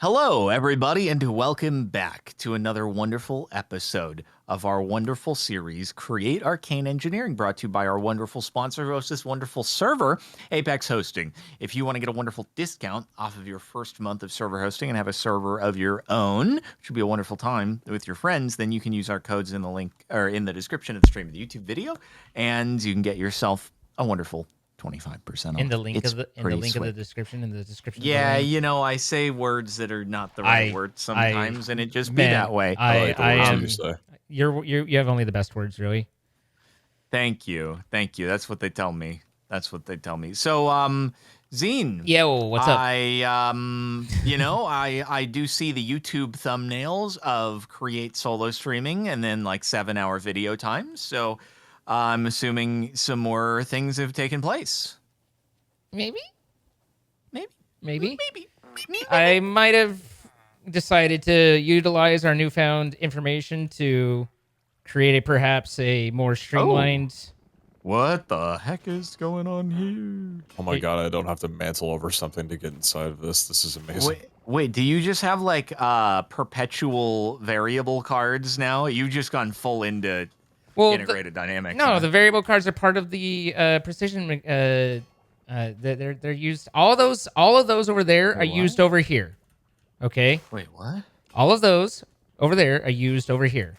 Hello, everybody, and welcome back to another wonderful episode of our wonderful series, Create Arcane Engineering, brought to you by our wonderful sponsor who hosts this wonderful server, Apex Hosting. If you want to get a wonderful discount off of your first month of server hosting and have a server of your own, which would be a wonderful time with your friends, then you can use our codes in the link or in the description of the stream of the YouTube video, and you can get yourself a wonderful 25% off. In the link of the sweet. description, in the description. Yeah, of the link. you know, I say words that are not the right words sometimes, and it just be man, that way. I like the words that you say. You have only the best words, really. Thank you. That's what they tell me. So, Zine. Yo, what's up? I do see the YouTube thumbnails of create solo streaming and then like 7-hour video times. So, I'm assuming some more things have taken place. Maybe. Maybe. I might have decided to utilize our newfound information to create perhaps a more streamlined. What the heck is going on here? Oh my god, I don't have to mantle over something to get inside of this. This is amazing. Wait, do you just have like perpetual variable cards now? You've just gone full into integrated dynamics. No, the variable cards are part of the precision. They're used. All of those over there are used over here. Okay. Wait, what? All of those over there are used over here.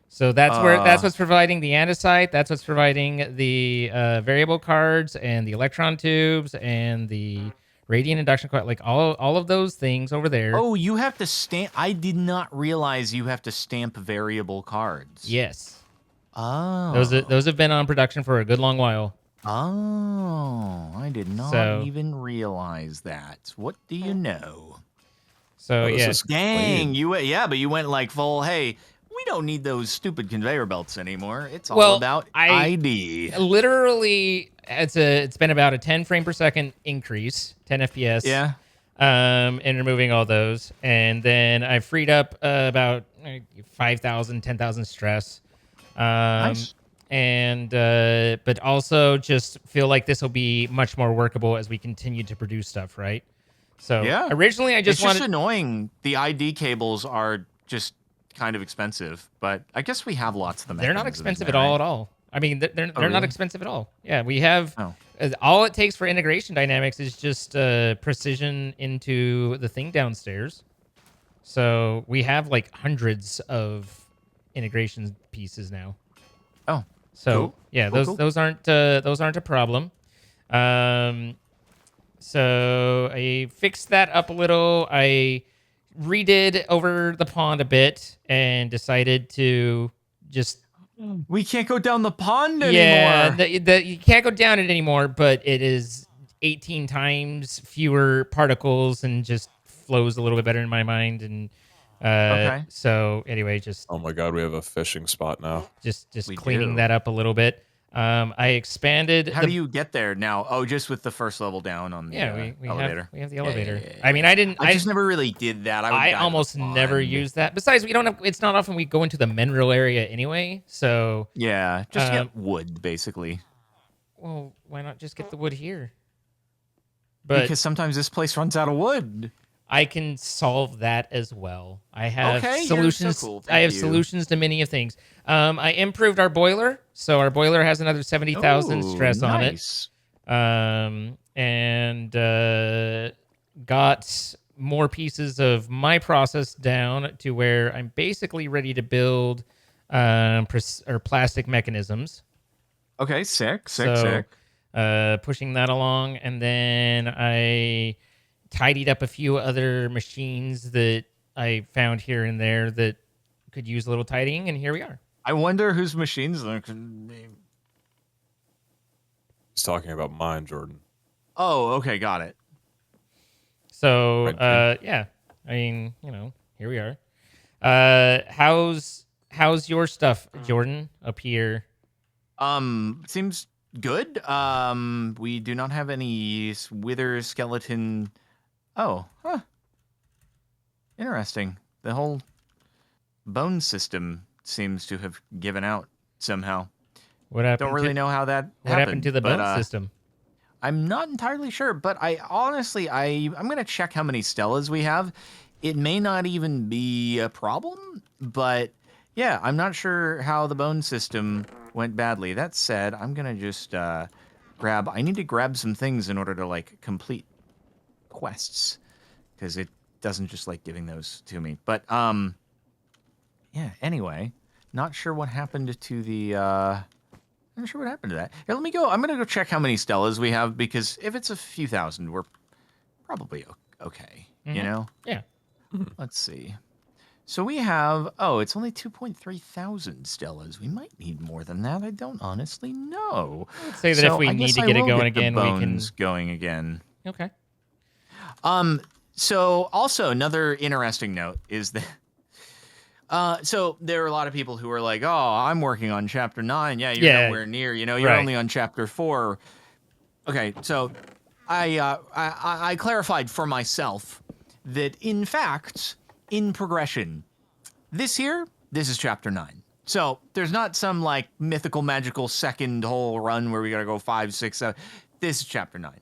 So that's what's providing the andesite. That's what's providing the variable cards and the electron tubes and the radiant induction card. Like all of those things over there. Oh, you have to stamp. I did not realize you have to stamp variable cards. Yes. Oh. Those have been on production for a good long while. Oh, I did not even realize that. What do you know? So yeah, dang, but you went like full. Hey, we don't need those stupid conveyor belts anymore. It's all about ID. Literally, it's been about a 10 frame per second increase, 10 FPS. Yeah. And removing all those, and then I freed up about 5,000, 10,000 stress. Nice. And but also just feel like this will be much more workable as we continue to produce stuff, right? So originally I just wanted. It's just annoying. The ID cables are just kind of expensive, but I guess we have lots of them. They're not expensive at all. I mean, they're not expensive at all. Yeah, we have. All it takes for integration dynamics is just precision into the thing downstairs. So we have like hundreds of integration pieces now. Oh. So cool. Yeah, cool. those aren't a problem. So I fixed that up a little. I redid over the pond a bit and decided to just. We can't go down the pond anymore. Yeah, you can't go down it anymore, but it is 18 times fewer particles and just flows a little bit better in my mind. And okay. So anyway, just oh my god, we have a fishing spot now. Just cleaning that up a little bit. I expanded. How do you get there now? Oh, just with the first level down on the elevator. We have the elevator. I mean, I just never really did that. I almost never use that. Besides, we don't have. It's not often we go into the mineral area anyway. So yeah, just get wood basically. Well, why not just get the wood here? But because sometimes this place runs out of wood. I can solve that as well. I have solutions. So cool. I have solutions to many of things. I improved our boiler, so our boiler has another 70,000 stress on it. And got more pieces of my process down to where I'm basically ready to build plastic mechanisms. Okay, sick. Pushing that along, and then I tidied up a few other machines that I found here and there that could use a little tidying, and here we are. I wonder whose machines they're going to name. He's talking about mine, Jordan. Oh, okay, got it. So, yeah, I mean, here we are. How's your stuff, Jordan, up here? Seems good. We do not have any wither skeleton. Oh, huh. Interesting. The whole bone system seems to have given out somehow. What happened? Don't really know how that happened. What happened to the bone system? I'm not entirely sure, but I honestly, I'm gonna check how many Stellas we have. It may not even be a problem, but yeah, I'm not sure how the bone system went badly. That said, I'm gonna just grab. I need to grab some things in order to like complete quests because it doesn't just like giving those to me. But yeah. Anyway, not sure what happened to the. I'm not sure what happened to that. Here, let me go. I'm gonna go check how many Stellas we have because if it's a few thousand, we're probably okay. You know? Yeah. Let's see. So we have. Oh, it's only 2.3 thousand Stellas. We might need more than that. I don't honestly know. Let's say that So if we I need guess to I get it will going get the again, we can. bones going again. Okay. So also another interesting note is that. So there are a lot of people who are like, "Oh, I'm working on chapter 9." Yeah, you're nowhere near. You know, you're only on chapter 4. Okay, so I clarified for myself that in fact, in progression, this is chapter 9. So there's not some like mythical, magical second whole run where we gotta go 5, 6, 7. This is chapter 9.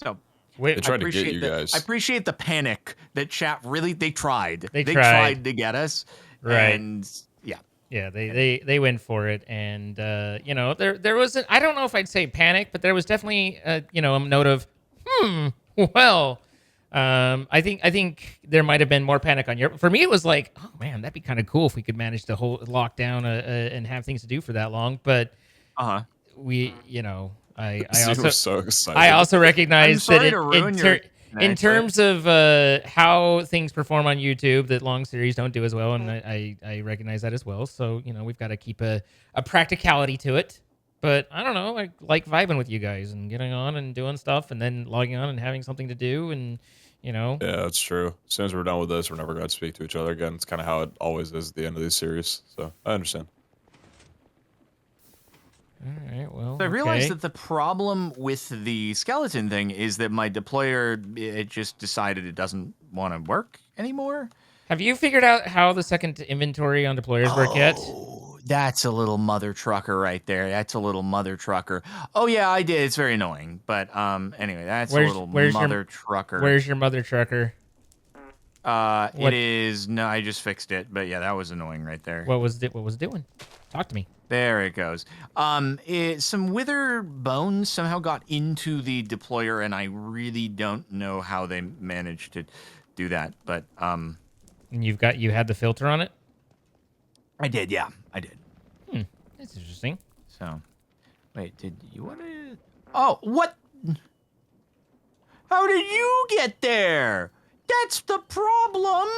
So. They tried to get you guys. I appreciate the panic that chat really they tried. They tried to get us. Right. And yeah. Yeah, they went for it, and you know, there was I don't know if I'd say panic, but there was definitely you know, a note of well, I think there might have been more panic on your. For me, it was like, oh man, that'd be kind of cool if we could manage to lock down and have things to do for that long. But we, you know, I also was so excited. I also recognize that in terms of how things perform on YouTube, that long series don't do as well, and I recognize that as well. So you know, we've got to keep a practicality to it. But I don't know, I like vibing with you guys and getting on and doing stuff, and then logging on and having something to do, and you know. Yeah, that's true. As soon as we're done with this, we're never going to speak to each other again. It's kind of how it always is at the end of these series. So I understand. All right, well, so I realized that the problem with the skeleton thing is that my deployer, it just decided it doesn't want to work anymore. Have you figured out how the second inventory on deployers work yet? That's a little mother trucker right there. That's a little mother trucker. Oh yeah, I did. It's very annoying. But anyway, that's a little mother trucker. Where's your mother trucker? It is no. I just fixed it. But yeah, that was annoying right there. What was it doing? Talk to me. There it goes. Some wither bones somehow got into the deployer, and I really don't know how they managed to do that. But and you had the filter on it? I did, yeah, I did. That's interesting. So, wait, did you want to? Oh, what? How did you get there? That's the problem.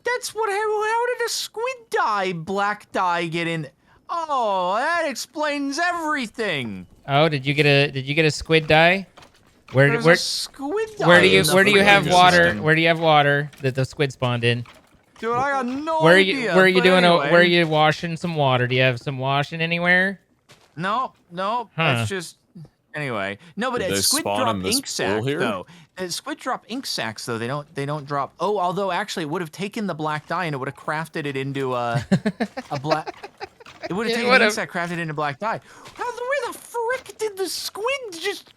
That's what. How did a squid dye, black dye, get in? Oh, that explains everything. Oh, did you get a squid dye? There's a squid dye. Where do you have water? Where do you have water that the squid spawned in? Dude, I got no idea. Where are you doing? Where are you washing some water? Do you have some washing anywhere? No. That's just anyway. No, but squid drop ink sac though. Squid drop ink sacs though. They don't drop. Oh, although actually, it would have taken the black dye and it would have crafted it into a black. It would have taken the ink sac, crafted into black dye. Where the frick did the squid just?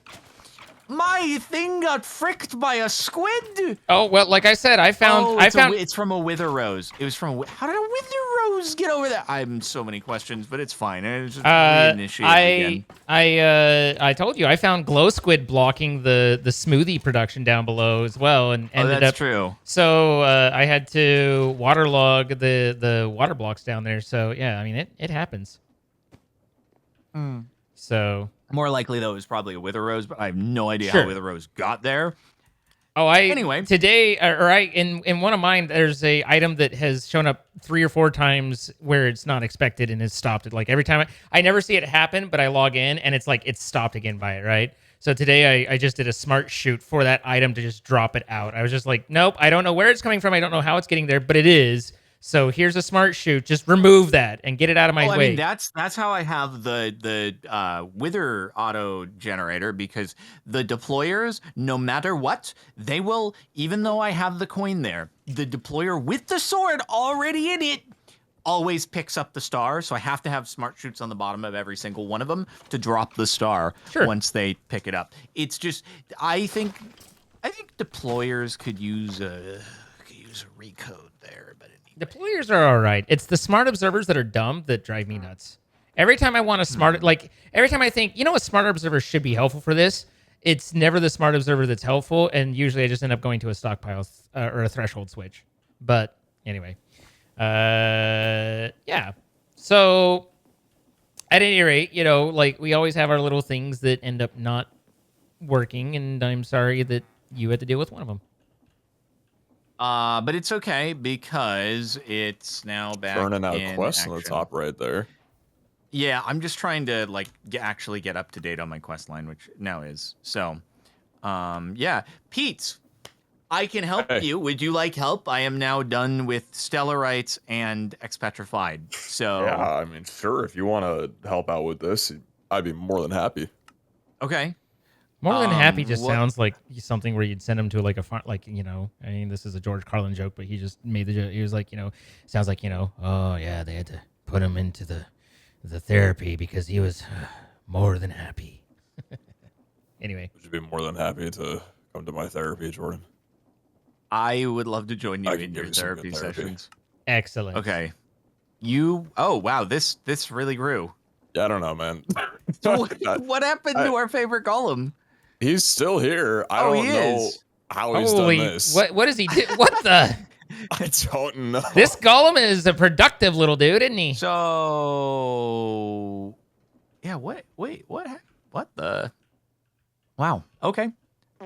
My thing got fricked by a squid. Oh well, like I said, I found. It's from a wither rose. It was from. How did a wither rose get over there? I have so many questions, but it's fine. It's just reinitiated again. I told you I found glow squid blocking the smoothie production down below as well, and ended that's up. True. So I had to waterlog the water blocks down there. So yeah, I mean it happens. So. More likely, though, it was probably a wither rose, but I have no idea how wither rose got there. Oh, anyway today, in one of mine, there's a item that has shown up 3 or 4 times where it's not expected and has stopped it. Like every time I never see it happen, but I log in and it's like it's stopped again by it, right? So today I just did a smart shoot for that item to just drop it out. I was just like, nope, I don't know where it's coming from. I don't know how it's getting there, but it is. So here's a smart shoot. Just remove that and get it out of my way. I mean, that's how I have the wither auto generator, because the deployers, no matter what, they will, even though I have the coin there, the deployer with the sword already in it always picks up the star, so I have to have smart chutes on the bottom of every single one of them to drop the star once they pick it up. It's just, I think deployers could use a recode there, but deployers are all right. It's the smart observers that are dumb that drive me nuts. Every time I want a smart, like every time I think, a smart observer should be helpful for this, it's never the smart observer that's helpful, and usually I just end up going to a stockpile or a threshold switch. But anyway, yeah. So at any rate, like we always have our little things that end up not working, and I'm sorry that you had to deal with one of them. But it's okay because it's now back Turning out in quests action. on the top right there. Yeah, I'm just trying to like actually get up to date on my quest line, which now is. So, yeah, Pete, I can help you. Would you like help? I am now done with Stellarites and Expetrified. So yeah, I mean, sure. If you want to help out with this, I'd be more than happy. Okay. More than happy just sounds like something where you'd send him to like a farm, like, I mean, this is a George Carlin joke, but he just made the joke. He was like, sounds like, oh yeah, they had to put him into the therapy because he was more than happy. Anyway. Would you be more than happy to come to my therapy, Jordan? I would love to join you in your therapy sessions. Excellent. Okay. Oh, wow, this really grew. Yeah, I don't know, man. What happened to our favorite golem? He's still here. I don't know how he's done this. What does he do? What the? I don't know. This golem is a productive little dude, isn't he? So, yeah. Wait. What the? Wow. Okay.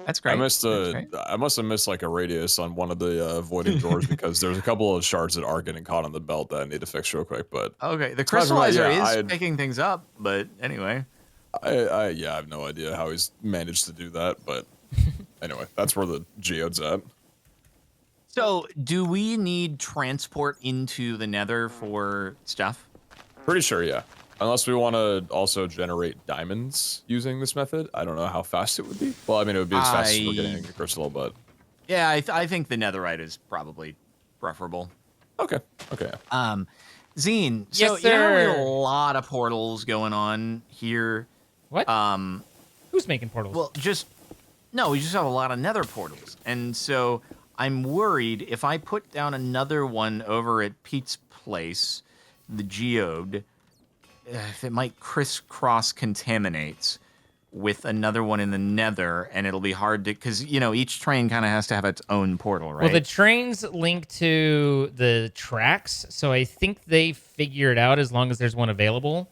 That's great. I must have missed like a radius on one of the voiding doors because there's a couple of shards that are getting caught on the belt that I need to fix real quick. But okay, the crystallizer is picking things up. But anyway, I have no idea how he's managed to do that. But anyway, that's where the geode's at. So, do we need transport into the Nether for stuff? Pretty sure, yeah. Unless we want to also generate diamonds using this method. I don't know how fast it would be. Well, I mean, it would be as fast as we're getting a crystal, but... Yeah, I think the netherite is probably preferable. Okay. Zine, so yes, sir. We have a lot of portals going on here. What? Who's making portals? Well, we just have a lot of nether portals. And so I'm worried if I put down another one over at Pete's place, the geode... if it might crisscross contaminates with another one in the nether, and it'll be hard to, because each train kind of has to have its own portal, right? Well, the trains link to the tracks, so I think they figure it out as long as there's one available.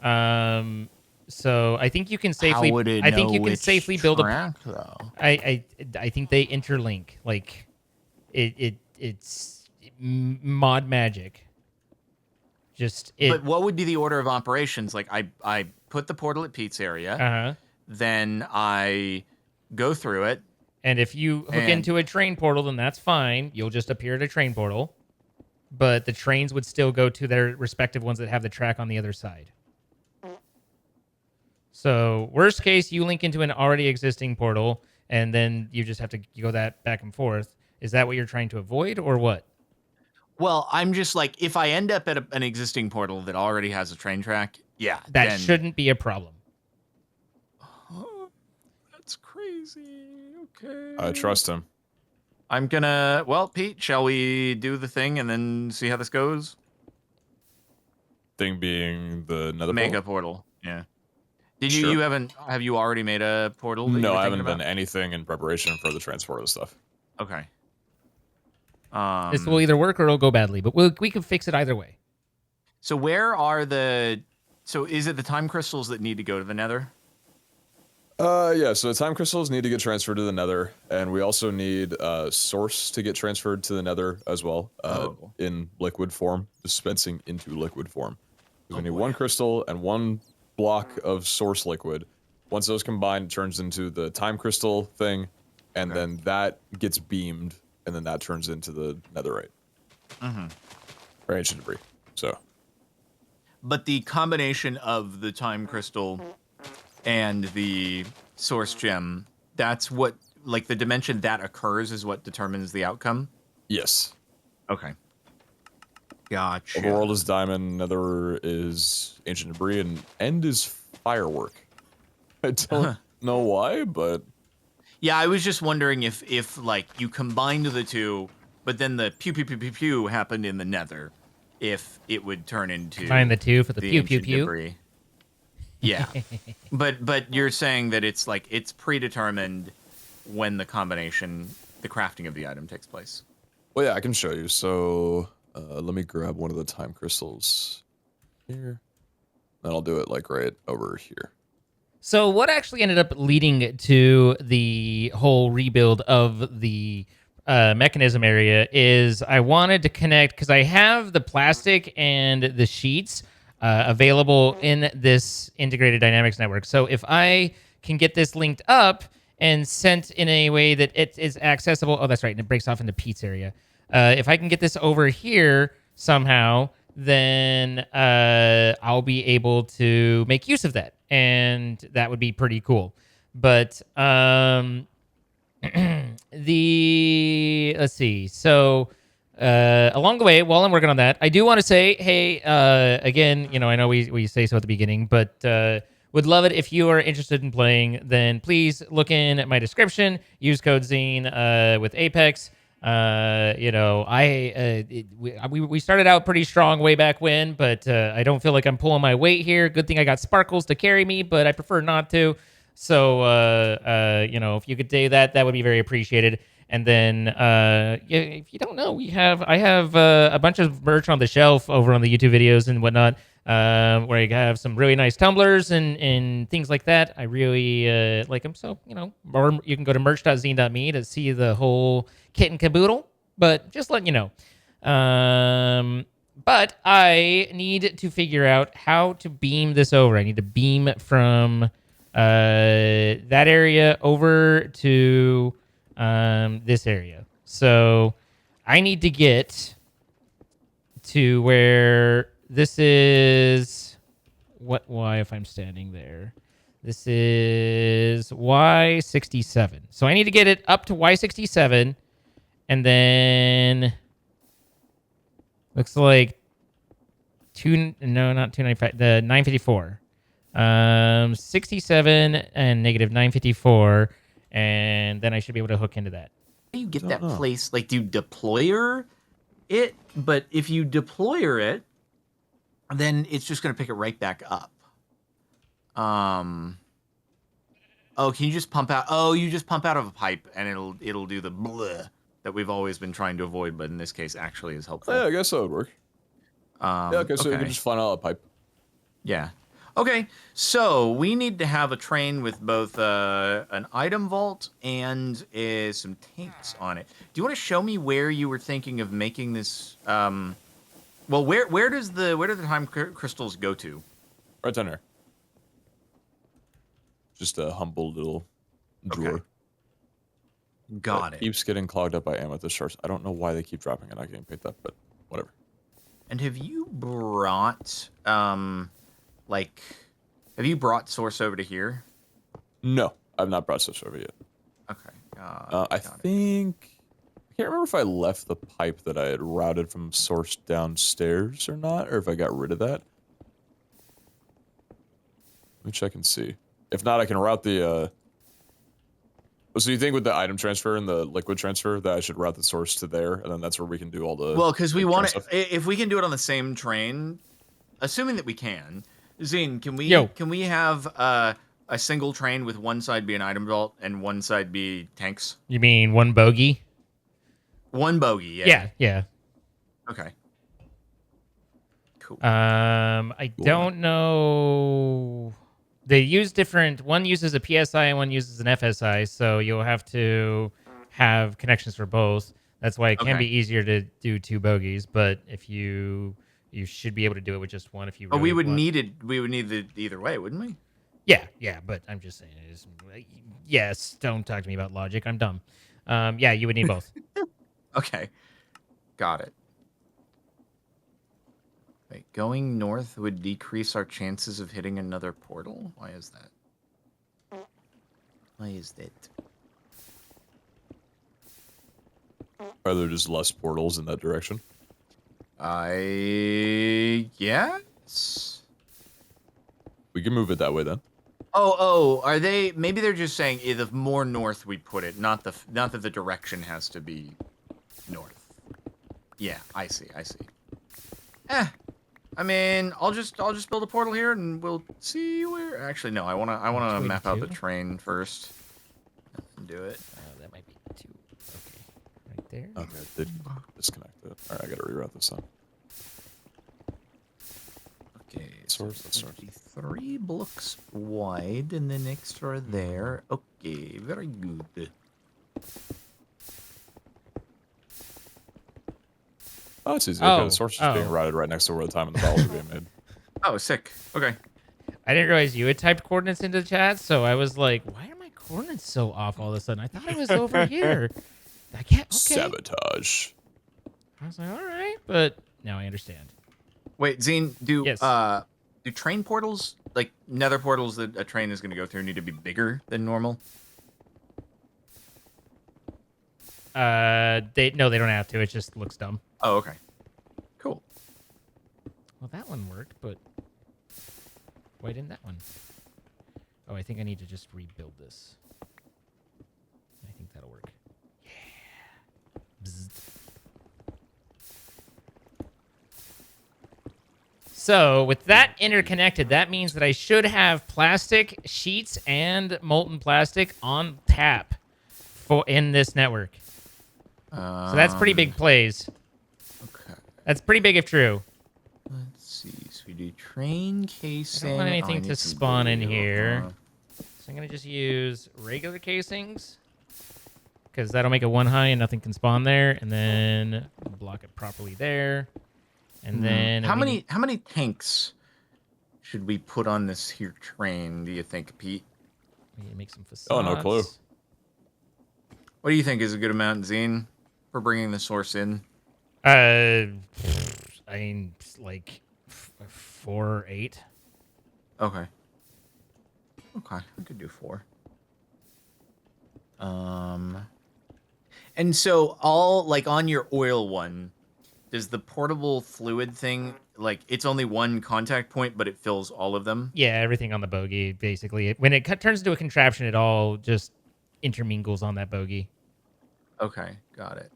So I think you can safely. How would it I think you know can which safely build track, though? I think they interlink. Like it's mod magic. But what would be the order of operations? Like I put the portal at Pete's area, then I go through it, and if you hook into a train portal, then that's fine. You'll just appear at a train portal, but the trains would still go to their respective ones that have the track on the other side. So worst case, you link into an already existing portal, and then you just have to go that back and forth. Is that what you're trying to avoid, or what? Well, I'm just like, if I end up at an existing portal that already has a train track, that shouldn't be a problem. Oh, that's crazy. Okay. I trust him. I'm gonna. Well, Pete, shall we do the thing and then see how this goes? Thing being the nether mega portal. Yeah. Did you have you already made a portal? No, I haven't done anything in preparation for the transport of stuff. Okay. This will either work or it'll go badly, but we can fix it either way. So where are so is it the time crystals that need to go to the nether? Yeah, so the time crystals need to get transferred to the nether, and we also need source to get transferred to the nether as well, in liquid form, dispensing into liquid form. We need one crystal and one block of source liquid. Once those combine, it turns into the time crystal thing, and then that gets beamed, and then that turns into the netherite. Or ancient debris. So. But the combination of the time crystal and the source gem, that's what, like the dimension that occurs is what determines the outcome? Yes. Okay. Gotcha. Overworld is diamond, nether is ancient debris, and end is firework. I don't know why, but yeah, I was just wondering if like you combined the two, but then the pew pew pew pew pew happened in the nether, if it would turn Combine into the two for the the pew pew ancient pew. debris. Yeah, but you're saying that it's like it's predetermined when the combination, the crafting of the item takes place. well, yeah, I can show you. So let me grab one of the time crystals here. Then I'll do it like right over here. So what actually ended up leading to the whole rebuild of the mechanism area is I wanted to connect, because I have the plastic and the sheets available in this integrated dynamics network. So if I can get this linked up and sent in a way that it is accessible, oh, that's right, and it breaks off into Pete's area. If I can get this over here somehow, then I'll be able to make use of that, and that would be pretty cool. But let's see. So along the way, while I'm working on that, I do want to say, hey, again, I know we say so at the beginning, but would love it if you are interested in playing. Then please look in at my description. Use code Zine with Apex. We started out pretty strong way back when, but I don't feel like I'm pulling my weight here. Good thing I got Sparklez to carry me, but I prefer not to. So, if you could do that, that would be very appreciated. And then, if you don't know, I have a bunch of merch on the shelf over on the YouTube videos and whatnot, where I have some really nice tumblers and things like that. I really like them. So, or you can go to merch.zine.me to see the whole kit and caboodle. But just letting you know. But I need to figure out how to beam this over. I need to beam from that area over to this area. So I need to get to where this is. Why if I'm standing there? This is Y67. So I need to get it up to Y67, and then looks like not 295, the 954. 67 and negative 954, and then I should be able to hook into that. How do you get that place? Like, do you deployer it? But if you deployer it, then it's just going to pick it right back up. Oh, can you just pump out? Oh, you just pump out of a pipe, and it'll do the bleh that we've always been trying to avoid, but in this case, actually is helpful. Yeah, I guess that would work. Yeah, okay, so you can just find out a pipe. Yeah. Okay, so we need to have a train with both an item vault and some tanks on it. Do you want to show me where you were thinking of making this? Well, where do the time crystals go to? Right down there. Just a humble little drawer. Okay. Got it. Keeps getting clogged up by amethyst shards. I don't know why they keep dropping and not getting picked up, but whatever. And have you brought have you brought source over to here? No, I've not brought source over yet. Okay. I think I can't remember if I left the pipe that I had routed from source downstairs or not, or if I got rid of that. Let me check and see. If not, I can route the. So you think with the item transfer and the liquid transfer that I should route the source to there, and then that's where we can do all the. Well, because we want it. If we can do it on the same train, assuming that we can, Zine, can we have a single train with one side be an item vault and one side be tanks? You mean one bogey? One bogey, yeah. Yeah. Okay. Cool. I don't know. They use different. One uses a PSI and one uses an FSI, so you'll have to have connections for both. That's why it can be easier to do two bogeys. But if you should be able to do it with just one. If you. Really we would need it. We would need it either way, wouldn't we? Yeah. But I'm just saying. Yes. Don't talk to me about logic. I'm dumb. Yeah, you would need both. Okay. Got it. Wait, going north would decrease our chances of hitting another portal? Why is that? Why is that? Are there just less portals in that direction? Yes. We can move it that way then. Oh, are they? Maybe they're just saying the more north we put it, not that the direction has to be north. Yeah, I see. I mean, I'll just build a portal here, and we'll see where. Actually, no. I wanna map out the train first. And do it. That might be 2. Okay, right there. Okay, did disconnect it. All right, I gotta reroute this time. Okay, Source. Let's start. 3 blocks wide, and the next are there. Okay, very good. Oh, it's easy. Okay, the source is being routed right next to where the time and the battles are being made. Oh, sick. Okay. I didn't realize you had typed coordinates into the chat, so I was like, why are my coordinates so off all of a sudden? I thought it was over here. I can't. Okay. Sabotage. I was like, all right, but now I understand. Wait, Zine, do Yes. do train portals, like nether portals that a train is going to go through, need to be bigger than normal? They don't have to. It just looks dumb. Oh, okay. Cool. Well, that one worked, but why didn't that one? Oh, I think I need to just rebuild this. I think that'll work. Yeah. Bzzzt. So with that interconnected, that means that I should have plastic sheets and molten plastic on tap in this network. So that's pretty big plays. Okay. That's pretty big if true. Let's see. So we do train casing. I don't want anything to spawn in here. Uh-huh. So I'm going to just use regular casings. Because that'll make it 1 high and nothing can spawn there. And then block it properly there. And then... How many tanks should we put on this here train, do you think, Pete? We need to make some facades. Oh, no clue. What do you think is a good amount, Zine, for bringing the source in? I mean, like 4 or 8. Okay. Okay, we could do 4. And so on your oil one, does the portable fluid thing, like, it's only one contact point, but it fills all of them? Yeah, everything on the bogey, basically. When it turns into a contraption, it all just intermingles on that bogey. Okay, got it.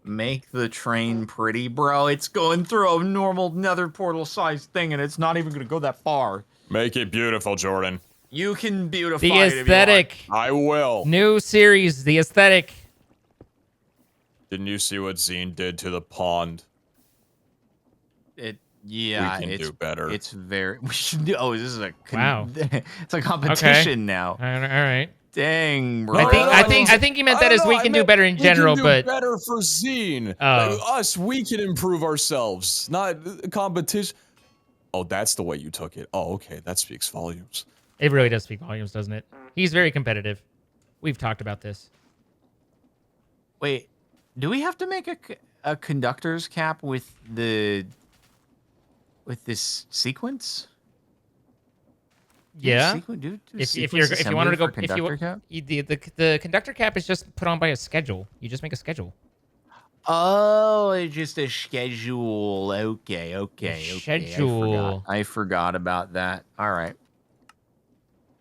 Make the train pretty, bro. It's going through a normal nether portal sized thing, and it's not even going to go that far. Make it beautiful, Jordan. You can beautify the it aesthetic. If you want. I will. New series, the aesthetic. Didn't you see what Zine did to the pond? Yeah, we can do better. It's very. We should do. Oh, this is a. Wow. It's a competition now. All right. Dang, bro. I think you meant that as we can do better in general, but better for Zine. Oh. Us, we can improve ourselves, not competition. Oh, that's the way you took it. Oh, okay, that speaks volumes. It really does speak volumes, doesn't it? He's very competitive. We've talked about this. Wait, do we have to make a conductor's cap with this sequence? Yeah. If you wanted to go, the conductor cap is just put on by a schedule. You just make a schedule. Oh, it's just a schedule. Okay. Schedule. I forgot about that. All right.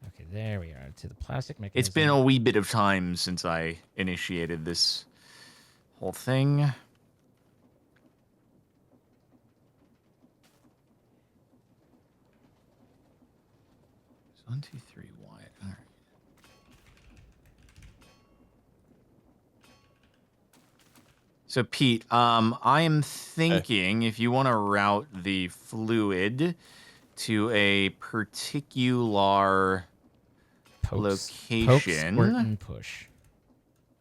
Okay, there we are. To the plastic mechanism. It's been a wee bit of time since I initiated this whole thing. 1, 2, 3 wide. All right. So Pete, I am thinking if you want to route the fluid to a particular location. Poke, squirt, and push.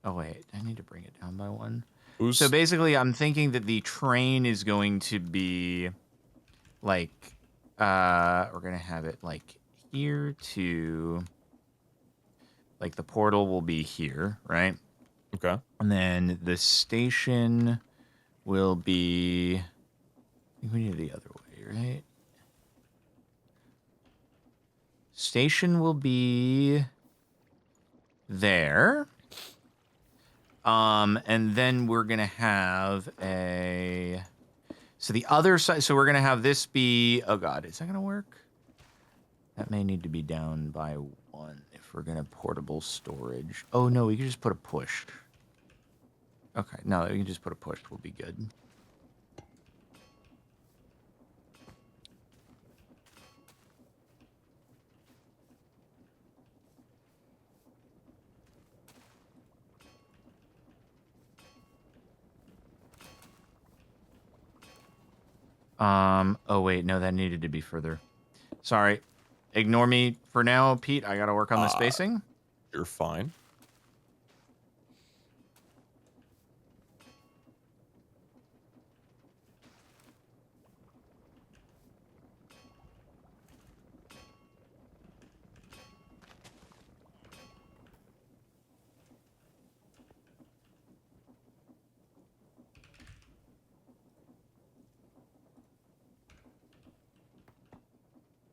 Oh wait, I need to bring it down by 1. Who's... So basically, I'm thinking that the train is going to be like, we're gonna have it like here to, like the portal will be here, right? Okay. And then the station will be... I think we need it the other way, right? Station will be there. And then we're going to have a... So the other side... So we're going to have this be... Oh, God. Is that going to work? That may need to be down by 1 if we're going to portable storage. Oh, no. We can just put a push. Okay. No, we can just put a push. We'll be good. Oh, wait. No, that needed to be further. Sorry. Ignore me for now, Pete. I got to work on the spacing. You're fine.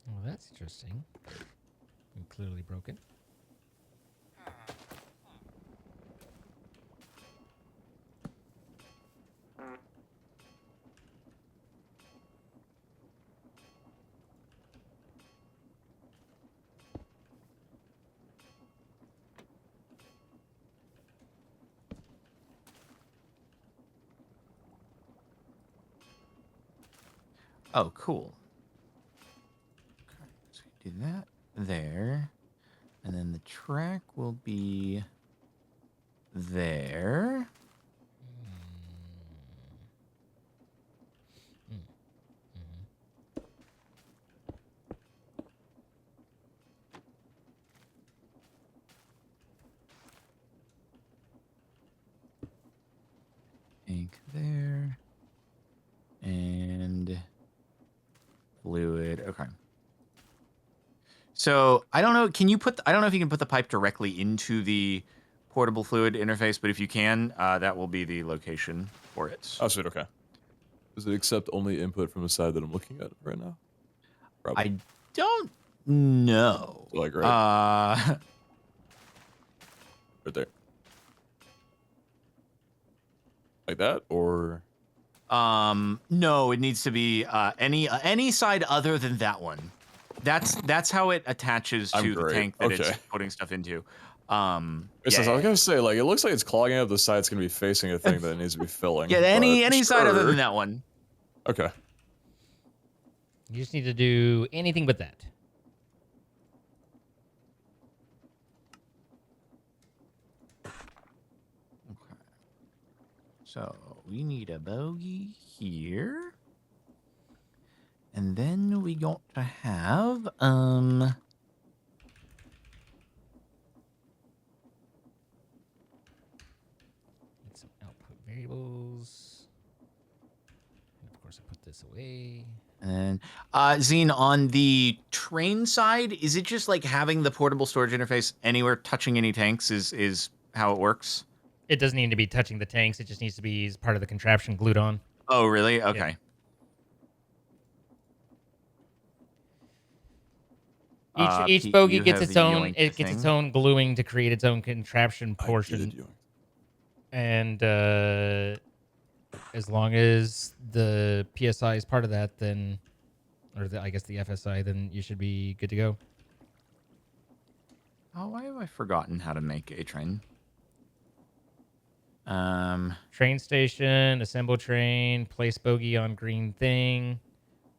Well, that's interesting. And clearly broken. Oh, cool. Okay, so we do that there. And then the track will be there. Ink there. And fluid. Okay. So I don't know. Can you put? I don't know if you can put the pipe directly into the portable fluid interface, but if you can, that will be the location for it. Oh, sweet. Okay. Does it accept only input from the side that I'm looking at right now? Probably. I don't know. Like right there. Like that, or no, it needs to be any side other than that one. That's how it attaches to the tank that it's putting stuff into. I was gonna say, like, it looks like it's clogging up the side. It's gonna be facing a thing that it needs to be filling. Yeah, any side other than that one. Okay. You just need to do anything but that. Okay. So we need a bogey here. And then we got to have Get some output variables. And of course, I put this away. And Zine, on the train side, is it just like having the portable storage interface anywhere touching any tanks is how it works? It doesn't need to be touching the tanks. It just needs to be as part of the contraption glued on. Oh, really? Okay. Yeah. Each bogey gets its own. It gets its own gluing to create its own contraption portion. And as long as the PSI is part of that, then, or I guess the FSI, then you should be good to go. Oh, why have I forgotten how to make a train? Train station, assemble train, place bogey on green thing.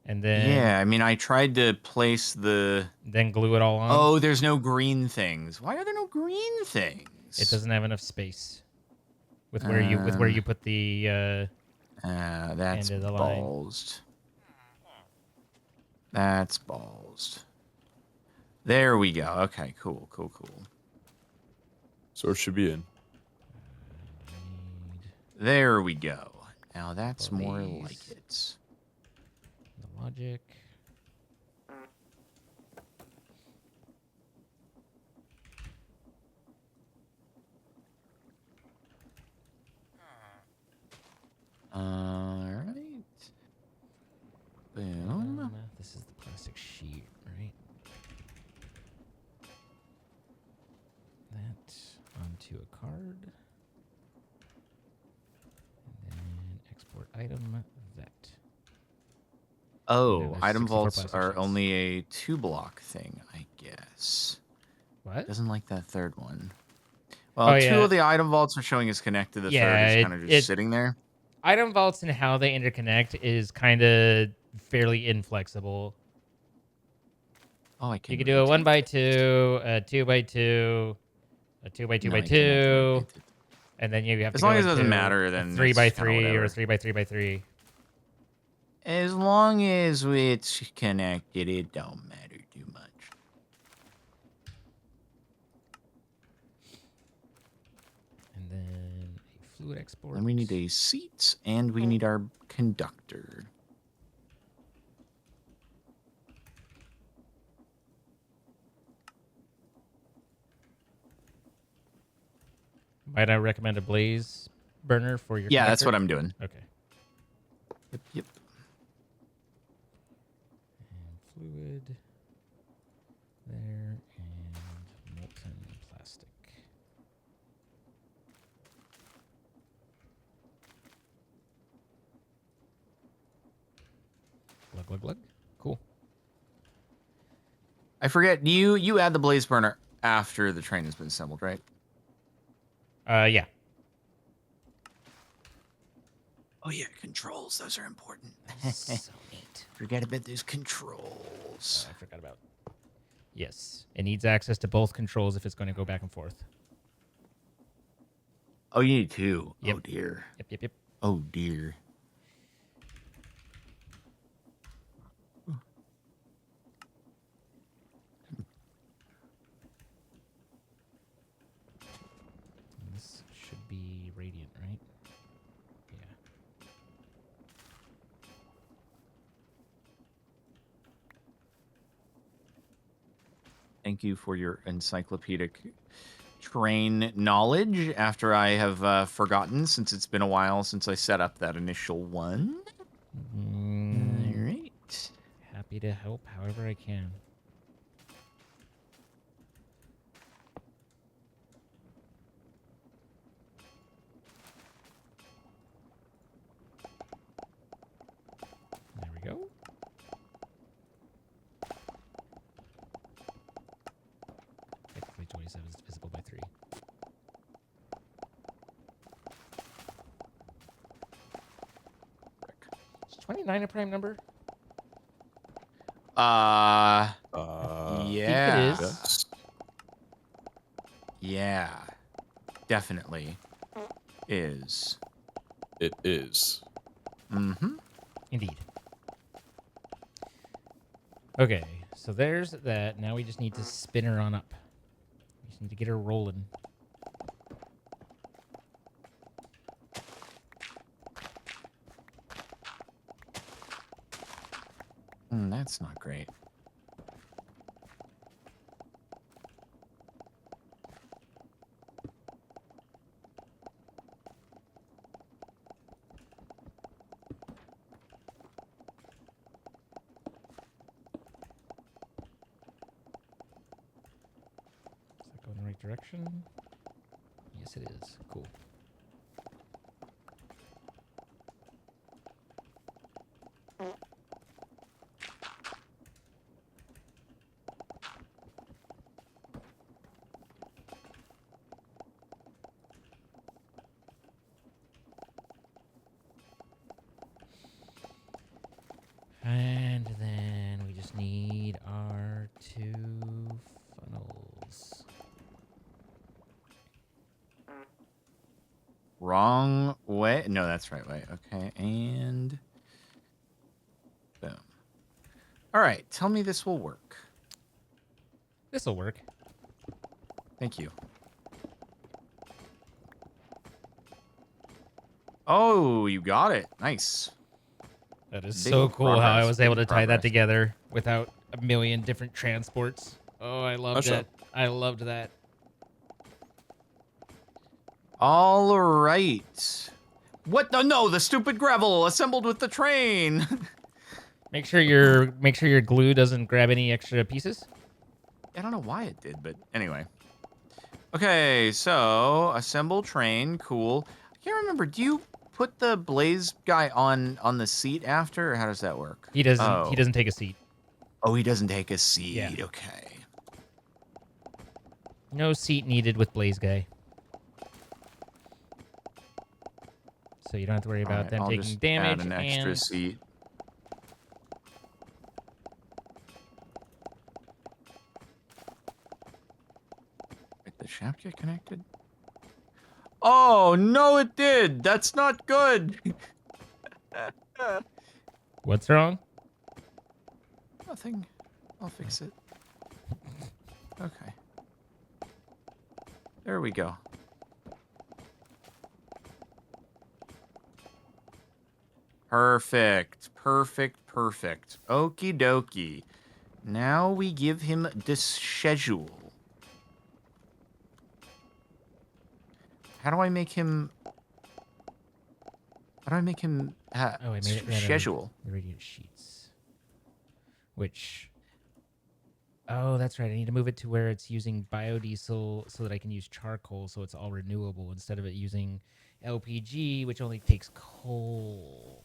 And then... Yeah, I mean, I tried to place the... Then glue it all on. Oh, there's no green things. Why are there no green things? It doesn't have enough space with where you put the that's end of the ballsed. That's ballsed. There we go. Okay, cool. So it should be in. There we go. Now that's more like it. The logic. plastic sheet, right? That onto a card. And then export item that. Oh, there's item 64 vaults plastic are sheets. only a 2-block thing, I guess. What? Doesn't like that third one. Well, Oh, 2 yeah. of the item vaults are showing is connected. The third is kind of just sitting there. Item vaults and how they interconnect is kind of fairly inflexible. Oh, I can. You can do a 1x2, a 2x2, a 2x2x2, and then you have to as go long as it into doesn't matter, a then 3x3 or a whatever. 3x3x3. As long as it's connected, it don't matter too much. And then a fluid export. And we need a seat, and we need our conductor. Might I recommend a blaze burner for your Yeah, conductor? that's what I'm doing. Okay. Yep. And fluid there, and molten plastic. Glug, glug, glug. Cool. I forget, you add the blaze burner after the train has been assembled, right? Yeah. Oh yeah, controls. Those are important. So neat. Forget about those controls. I forgot about. Yes, it needs access to both controls if it's going to go back and forth. Oh, you need 2. Yep. Oh dear. Yep. Oh dear. This should be radiant, right? Yeah. Thank you for your encyclopedic train knowledge after I have forgotten, since it's been a while since I set up that initial one. All right. Happy to help however I can. There we go. Technically 27 is divisible by 3. Is 29 a prime number? Yeah. think it is. Yes. Yeah. Definitely is. It is. Mm-hmm. Indeed. Okay, so there's that. Now we just need to spin her on up. We just need to get her rolling. That's not great. Does that go in the right direction? Yes, it is. Cool. And then we just need our 2 funnels. Wrong way. No, that's right way. Okay, and boom. All right, tell me this will work. This'll work. Thank you. Oh, you got it. Nice. That is Big so cool how I progress, was able to big tie that progress. together without a million different transports. Oh, I loved Gotcha. that. I loved that. All right. What the? No, the stupid gravel assembled with the train. Make sure your glue doesn't grab any extra pieces. I don't know why it did, but anyway. Okay, so assemble train, cool. I can't remember. Do you put the blaze guy on the seat after, or how does that work? He doesn't take a seat. Oh, he doesn't take a seat. Yeah. Okay. No seat needed with blaze guy. So you don't have to worry about them I'll taking just damage add an extra and seat. Wait, the shaft get connected? Oh, no, it did. That's not good. What's wrong? Nothing. I'll fix it. Okay. There we go. Perfect. Perfect. Perfect. Okie dokie. Now we give him this schedule. How do I make him... How do I make him... Oh, I made it schedule? Irradiant sheets. Which... Oh, that's right. I need to move it to where it's using biodiesel so that I can use charcoal so it's all renewable instead of it using LPG, which only takes coal.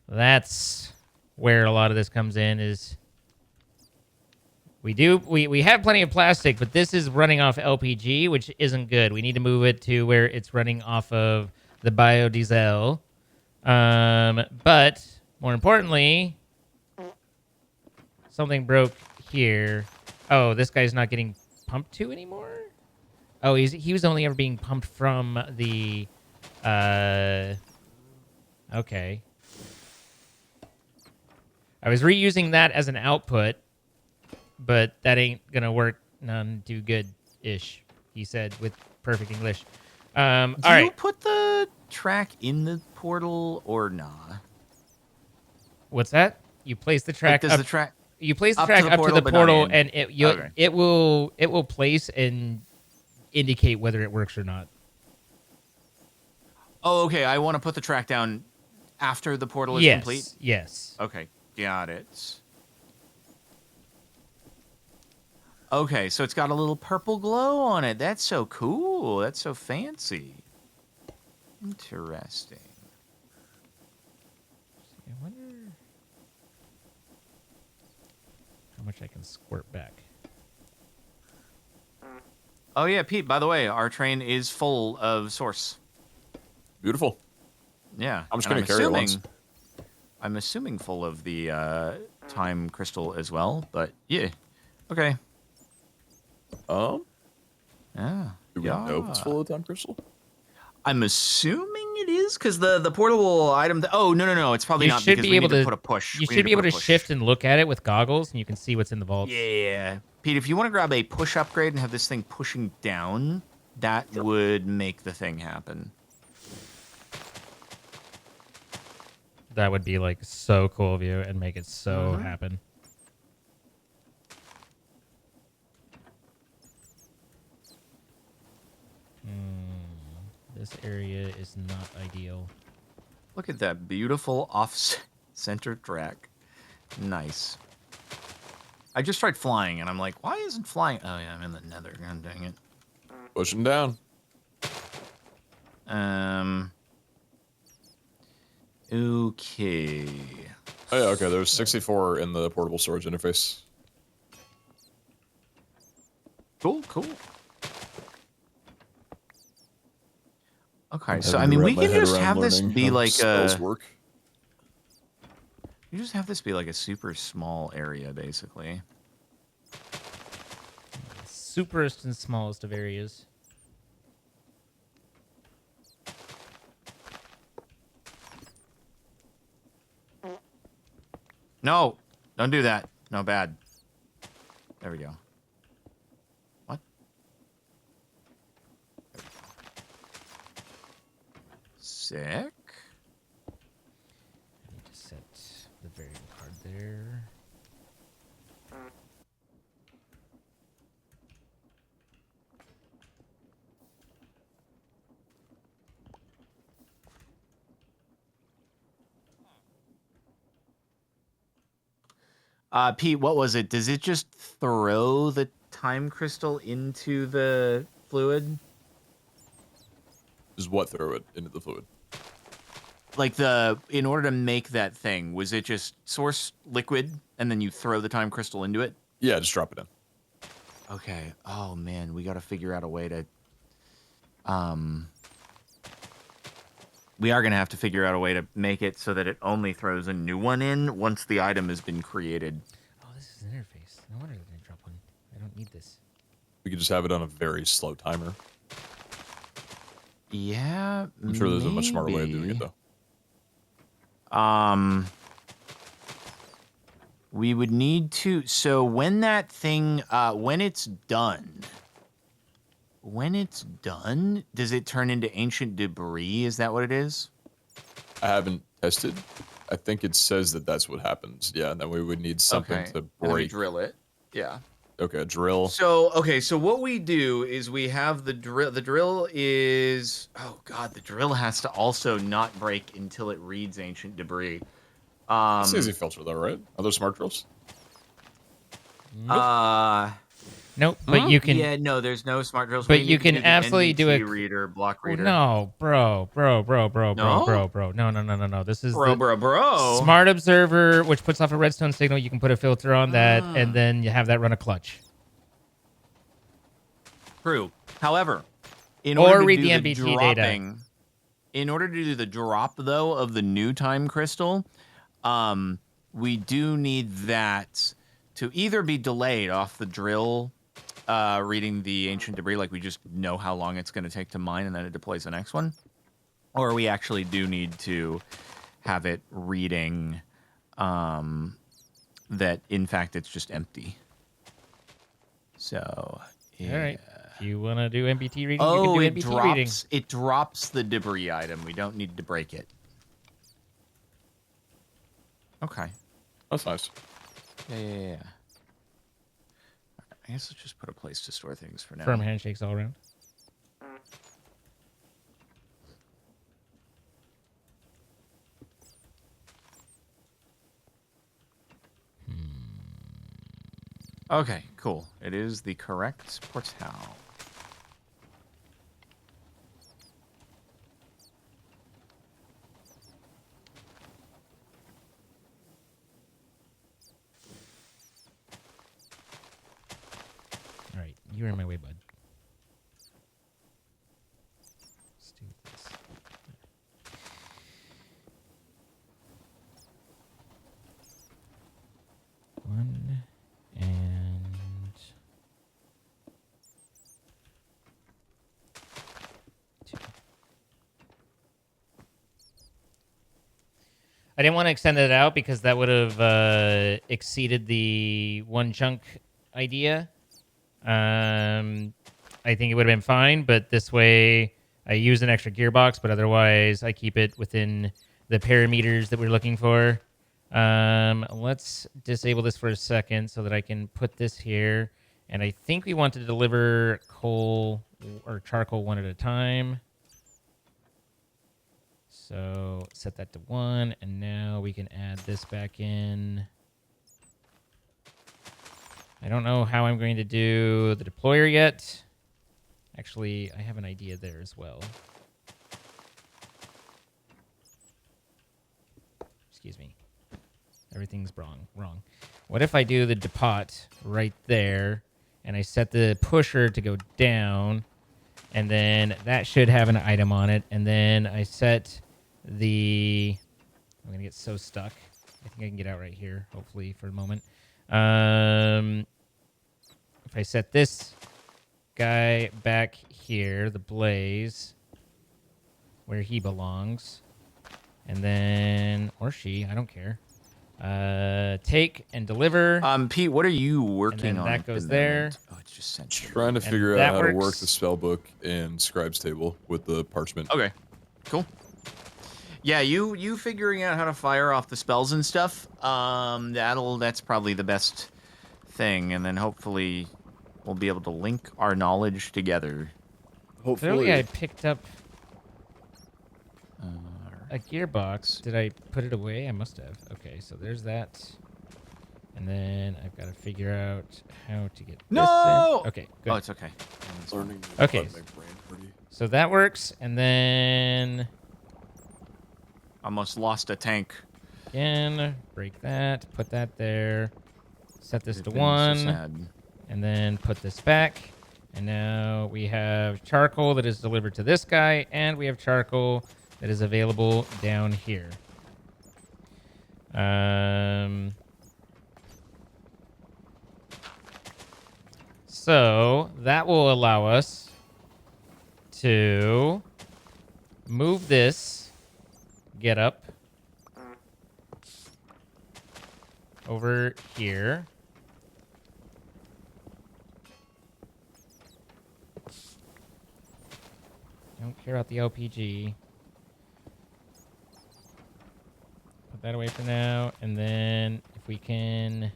That's where a lot of this comes in is we have plenty of plastic, but this is running off LPG, which isn't good. We need to move it to where it's running off of the biodiesel. But more importantly, something broke here. Oh, this guy's not getting pumped to anymore? Oh, he was only ever being pumped from the okay. I was reusing that as an output, but that ain't gonna work none too good-ish, he said with perfect English. All right. Do you put the track in the portal or nah? What's that? You place the track does up. the track You place the up track to the up to portal, the but not portal, in? and Okay. it will place and indicate whether it works or not. Oh, okay. I want to put the track down after the portal is complete. Yes. Okay, got it. Okay, so it's got a little purple glow on it. That's so cool. That's so fancy. Interesting. I wonder how much I can squirt back. Oh yeah, Pete, by the way, our train is full of source. Beautiful. Yeah. I'm just going to carry it once. I'm assuming full of the time crystal as well, but yeah. Okay. Yeah. Do we know if it's full of time crystal? I'm assuming it is because the portable item. No. It's probably not because we need to put a push. You should be able to shift and look at it with goggles, and you can see what's in the vaults. Yeah, Pete. If you want to grab a push upgrade and have this thing pushing down, that would make the thing happen. That would be like so cool of you and make it so happen. This area is not ideal. Look at that beautiful off-center track. Nice. I just tried flying, and I'm like, why isn't flying? Oh, yeah, I'm in the nether. God dang it. Pushing down. Okay. Oh, yeah, okay. There's 64 in the portable storage interface. Cool. Okay, so I mean, we can just have this be like a. Work. You just have this be like a super small area, basically. Superest and smallest of areas. No, don't do that. No, bad. There we go. What? Sick. I need to set the variable card there. Pete, what was it? Does it just throw the time crystal into the fluid? Is what throw it into the fluid? Like in order to make that thing, was it just source liquid and then you throw the time crystal into it? Yeah, just drop it in. Okay. Oh man, we got to figure out a way to. We are gonna have to figure out a way to make it so that it only throws a new one in once the item has been created. Oh, this is an interface. No wonder they didn't drop one. I don't need this. We could just have it on a very slow timer. Yeah, I'm sure there's a much smarter way of doing it, though. We would need to. So when that thing, when it's done, does it turn into ancient debris? Is that what it is? I haven't tested. I think it says that that's what happens. Yeah, and then we would need something to And then we break. drill it. Yeah. Okay, a drill. So what we do is we have the drill. The drill is, oh god, the drill has to also not break until it reads ancient debris. It's easy filter though, right? Are there smart drills? Nope, but you can. Yeah, no, there's no smart drills. But you can absolutely do a reader, block reader. No, bro. No. This is Bro. smart observer, which puts off a redstone signal. You can put a filter on that, and then you have that run a clutch. True. However, in Or order to read do the MBT data. dropping, in order to do the drop though of the new time crystal, we do need that to either be delayed off the drill. Reading the ancient debris, like we just know how long it's going to take to mine, and then it deploys the next one, or we actually do need to have it reading that in fact it's just empty. So yeah. All right, if you want to do MBT reading, Oh, you can do MBT reading. It drops the debris item. We don't need to break it. Okay. That's nice. Yeah. I guess let's just put a place to store things for now. Firm handshakes all around. Okay, cool. It is the correct portal. All right, you're in my way, bud. Let's do this. One and two. I didn't want to extend it out because that would have exceeded the one chunk idea. I think it would have been fine, but this way I use an extra gearbox, but otherwise I keep it within the parameters that we're looking for. Let's disable this for a second so that I can put this here. And I think we want to deliver coal or charcoal one at a time. So set that to 1, and now we can add this back in. I don't know how I'm going to do the deployer yet. Actually, I have an idea there as well. Excuse me. Everything's wrong. What if I do the depot right there, and I set the pusher to go down, and then that should have an item on it, and then I set the... I'm going to get so stuck. I think I can get out right here, hopefully, for a moment. If I set this guy back here, the blaze, where he belongs, and then, or she, I don't care. Take and deliver. Pete, what are you working on? That goes there. Oh, it's just sent. Trying to figure out how to work the spell book and scribe's table with the parchment. Okay, cool. Yeah, you figuring out how to fire off the spells and stuff. That's probably the best thing, and then hopefully we'll be able to link our knowledge together. Hopefully, Clearly I picked up a gearbox. Did I put it away? I must have. Okay, so there's that. And then I've got to figure out how to get No! this in. Okay, good. Oh, it's okay. Learning. Okay. Let my brain hurty. So that works. And then Almost lost a tank. again, break that, put that there, set this to It's been so 1, sad. and then put this back. And now we have charcoal that is delivered to this guy, and we have charcoal that is available down here. So that will allow us to move this, get up over here. Don't care about the LPG. Put that away for now, and then if we can...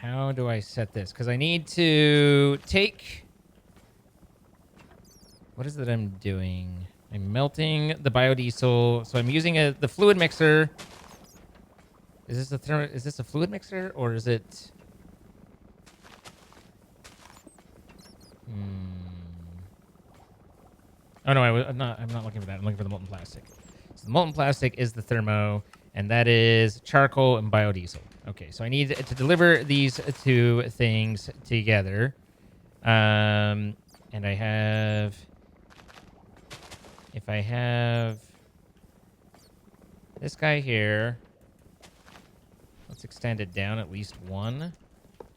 how do I set this? Because I need to take... what is it I'm doing? I'm melting the biodiesel. So I'm using the fluid mixer. Is this a fluid mixer or is it... Oh no, I'm not looking for that. I'm looking for the molten plastic. So the molten plastic is the thermo, and that is charcoal and biodiesel. Okay, so I need to deliver these two things together. And I have... if I have this guy here, let's extend it down at least 1,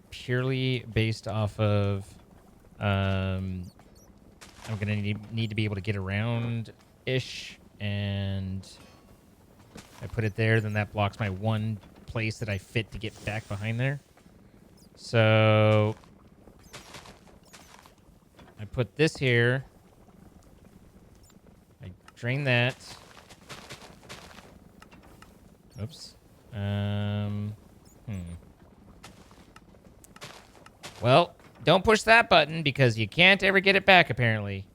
purely based off of I'm gonna need to be able to get around-ish, and I put it there, then that blocks my one place that I fit to get back behind there. So I put this here. I drain that. Oops. Well, don't push that button because you can't ever get it back, apparently.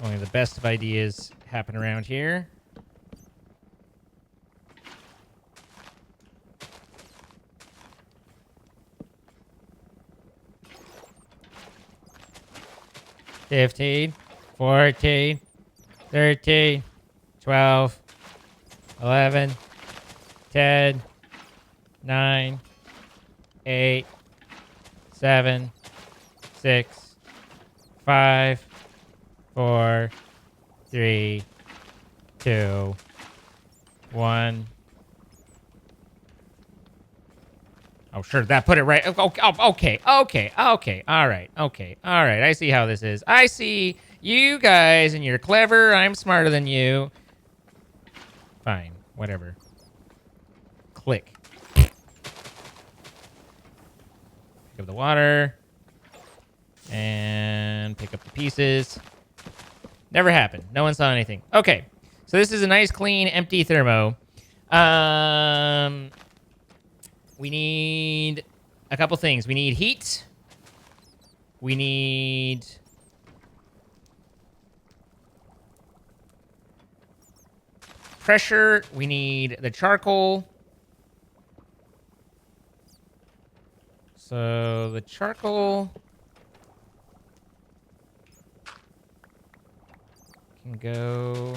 Only the best of ideas happen around here. $15, $14, $13, $12, $11, $10, $9, $8, $7, $6, $5, $4, $3, $2, $1. Oh, sure, that put it right. Okay. All right. I see how this is. I see you guys, and you're clever. I'm smarter than you. Fine, whatever. Click. Pick up the water. And pick up the pieces. Never happened. No one saw anything. Okay, so this is a nice, clean, empty thermo. We need a couple things. We need heat. We need... pressure. We need the charcoal. So the charcoal can go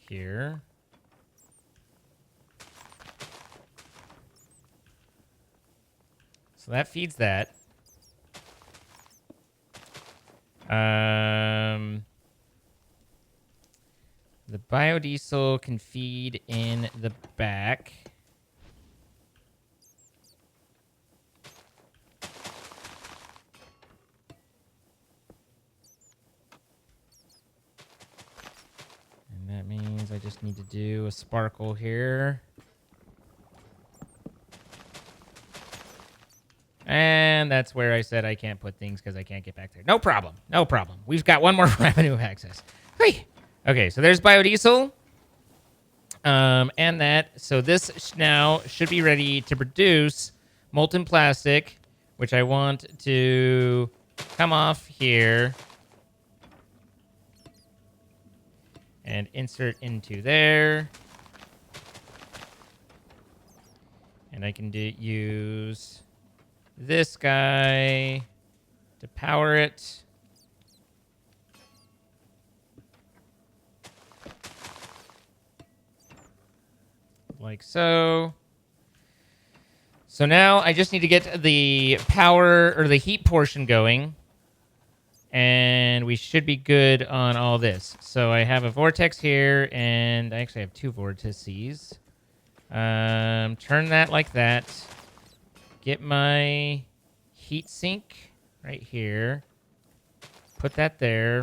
here. So that feeds that. The biodiesel can feed in the back. And that means I just need to do a sparkle here. And that's where I said I can't put things because I can't get back there. No problem. No problem. We've got one more revenue access. Hey. Okay, so there's biodiesel. And that, so this now should be ready to produce molten plastic, which I want to come off here and insert into there. And I can use this guy to power it. Like so. So now I just need to get the power or the heat portion going. And we should be good on all this. So I have a vortex here, and I actually have 2 vortices. Turn that like that. Get my heat sink right here. Put that there.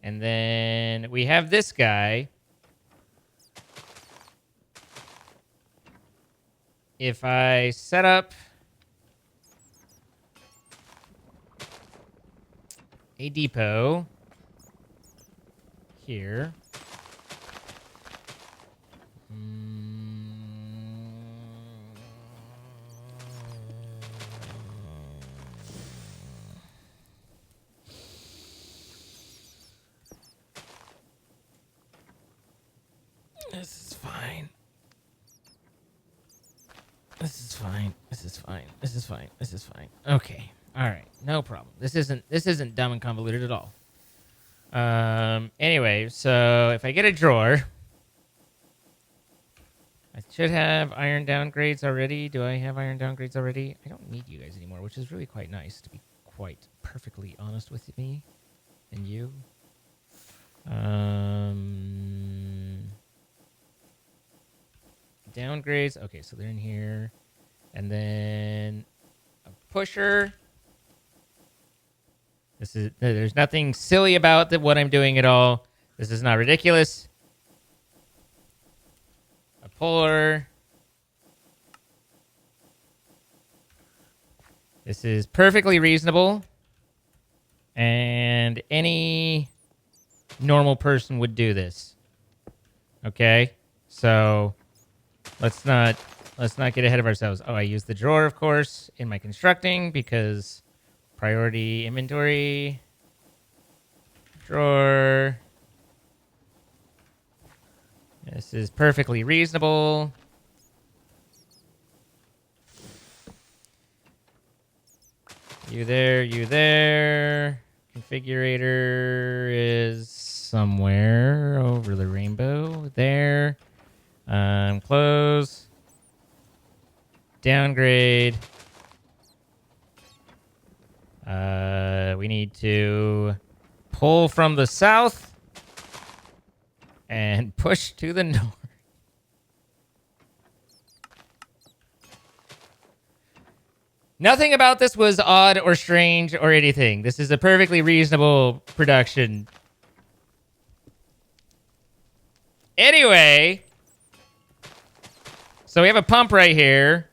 And then we have this guy. If I set up a depot here. This is fine. This is fine. This is fine. This is fine. This is fine. Okay. All right. No problem. This isn't dumb and convoluted at all. Anyway, so if I get a drawer, I should have iron downgrades already. Do I have iron downgrades already? I don't need you guys anymore, which is really quite nice, to be quite perfectly honest with me and you. Downgrades. Okay, so they're in here. And then a pusher. There's nothing silly about what I'm doing at all. This is not ridiculous. A puller. This is perfectly reasonable. And any normal person would do this. Okay? So let's not get ahead of ourselves. Oh, I use the drawer, of course, in my constructing because priority inventory. Drawer. This is perfectly reasonable. You there, you there. Configurator is somewhere over the rainbow. There. Close. Downgrade. We need to pull from the south and push to the north. Nothing about this was odd or strange or anything. This is a perfectly reasonable production. Anyway, so we have a pump right here.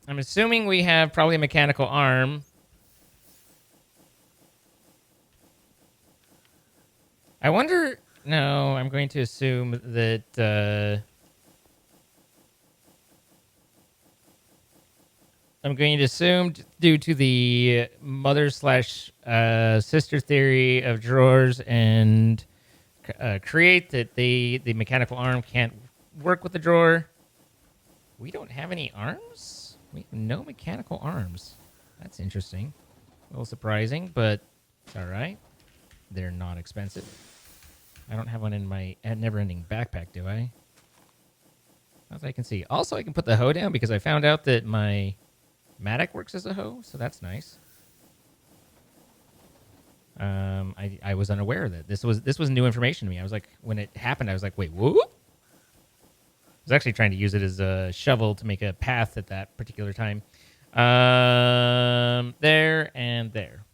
I'm assuming we have probably a mechanical arm. I wonder... No, I'm going to assume that... I'm going to assume, due to the mother/sister theory of drawers and create, that the mechanical arm can't work with the drawer. We don't have any arms? We have no mechanical arms. That's interesting. A little surprising, but it's all right. They're not expensive. I don't have one in my never-ending backpack, do I? As I can see. Also, I can put the hoe down because I found out that my Matic works as a hoe, so that's nice. I was unaware of that. This was new information to me. I was like, when it happened, I was like, wait, what? I was actually trying to use it as a shovel to make a path at that particular time. There and there.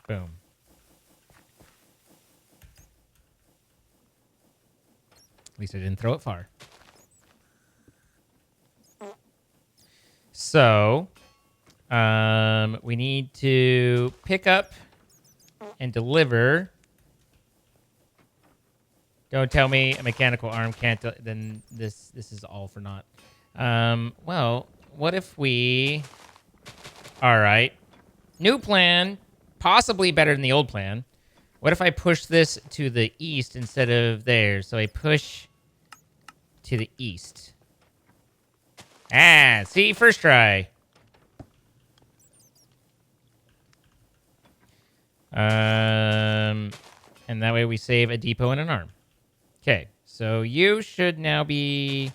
Boom. At least I didn't throw it far. So, we need to pick up and deliver. Don't tell me a mechanical arm can't. Then this is all for naught. Well, what if we? All right, new plan, possibly better than the old plan. What if I push this to the east instead of there? So I push to the east. Ah, see, first try. And that way we save a depot and an arm. Okay, so you should now be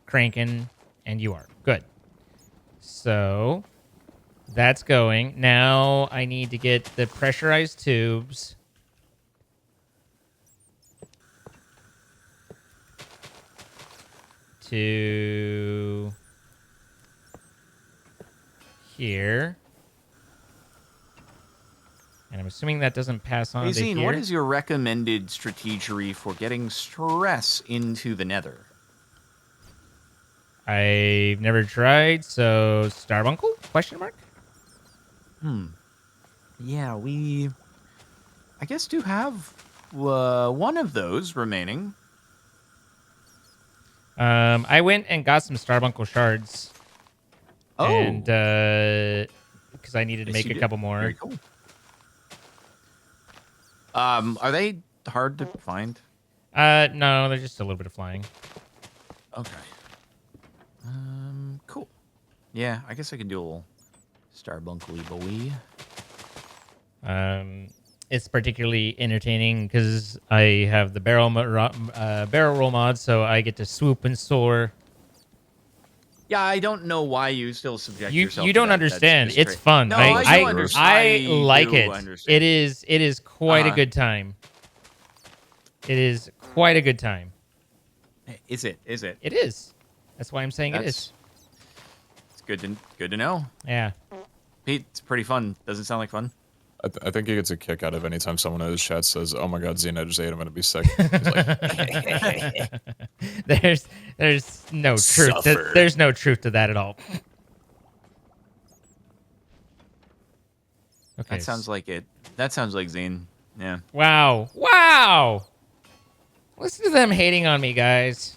cranking, and you are. Good. So that's going. Now I need to get the pressurized tubes. To here. And I'm assuming that doesn't pass on to Zine, here. what is your recommended strategy for getting stress into the nether? I've never tried, so Starbuncle? Question mark? Yeah, we, I guess, do have one of those remaining. I went and got some Starbuncle shards. Oh. And, because I needed to Yes, make you a did. couple more. Very cool. Are they hard to find? No, they're just a little bit of flying. Okay. Cool. Yeah, I guess I can do a little Starbunkly boy. It's particularly entertaining because I have the barrel roll mod, so I get to swoop and soar. Yeah, I don't know why you still subject yourself. You to don't that. understand. That's It's just fun. No, I do understand. like do it. Understand. It is quite a good time. It is quite a good time. Is it? Is it? It is. That's why I'm saying it is. It's good to know. Yeah. Pete, it's pretty fun. Doesn't sound like fun. I think he gets a kick out of anytime someone in his chat says, "Oh my God, Xena just ate. I'm gonna be sick." He's like, there's no truth. Suffer. There's no truth to that at all. Okay. That sounds like it. That sounds like Zine. Yeah. Wow. Wow. Listen to them hating on me, guys.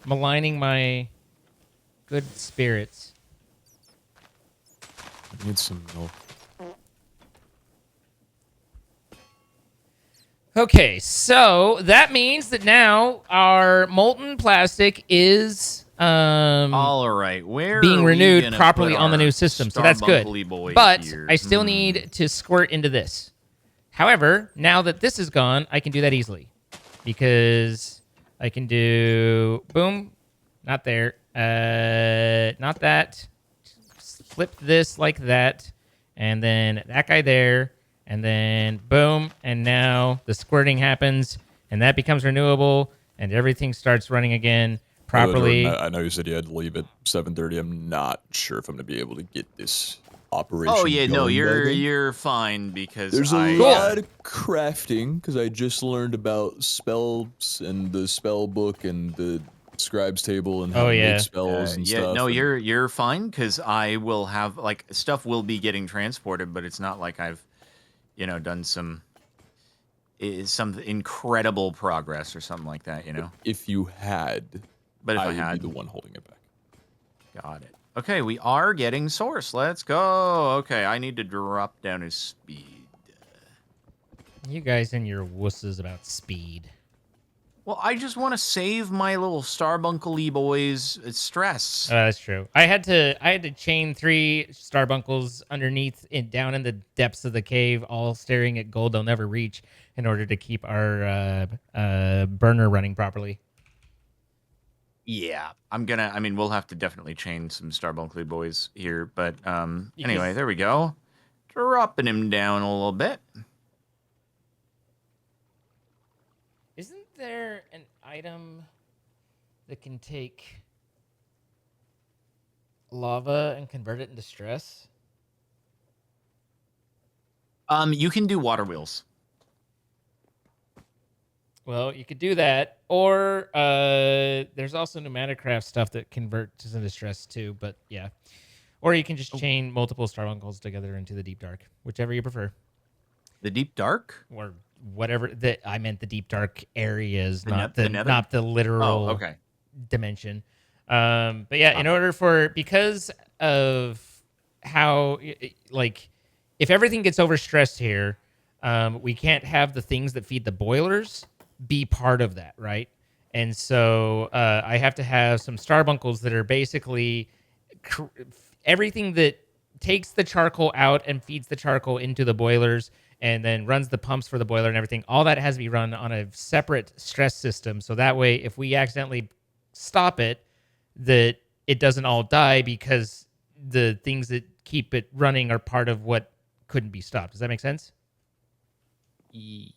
Maligning my good spirits. I need some milk. Okay, so that means that now our molten plastic is All right. Where being are we renewed gonna properly put on the our new system, so that's good. Starbunkly boy But here? I still need to squirt into this. However, now that this is gone, I can do that easily because I can do boom, not there, not that. Flip this like that, and then that guy there, and then boom, and now the squirting happens, and that becomes renewable, and everything starts running again properly. Jordan, I know you said you had to leave at 7:30. I'm not sure if I'm gonna be able to get this operation. Oh yeah, no, going by then. you're fine because There's I, a lot of crafting because I just learned about spells and the spell book and the scribes table and how to make spells and yeah, stuff. no, and you're fine because I will have like stuff will be getting transported, but it's not like I've, done some incredible progress or something like that, if you had, But if I would had, be the one holding it back. Got it. Okay, we are getting source. Let's go. Okay, I need to drop down his speed. You guys and your wusses about speed. Well, I just want to save my little Starbunkly boys stress. That's true. I had to chain 3 Starbunkles underneath down in the depths of the cave, all staring at gold they'll never reach, in order to keep our burner running properly. Yeah, we'll have to definitely chain some Starbunkly boys here, but anyway, there we go. Dropping him down a little bit. Isn't there an item that can take lava and convert it into stress? You can do water wheels. Well, you could do that, or there's also pneumaticraft stuff that converts into stress too. But yeah, Or you can just chain multiple starbuckles together into the deep dark, whichever you prefer. The deep dark, or whatever. I meant the deep dark areas, not nether? the literal dimension. But yeah, because of how like if everything gets overstressed here, we can't have the things that feed the boilers be part of that, right? And so I have to have some starbuckles that are basically everything that takes the charcoal out and feeds the charcoal into the boilers and then runs the pumps for the boiler and everything. All that has to be run on a separate stress system. So that way, if we accidentally stop it, that it doesn't all die because the things that keep it running are part of what couldn't be stopped. Does that make sense? Yeah.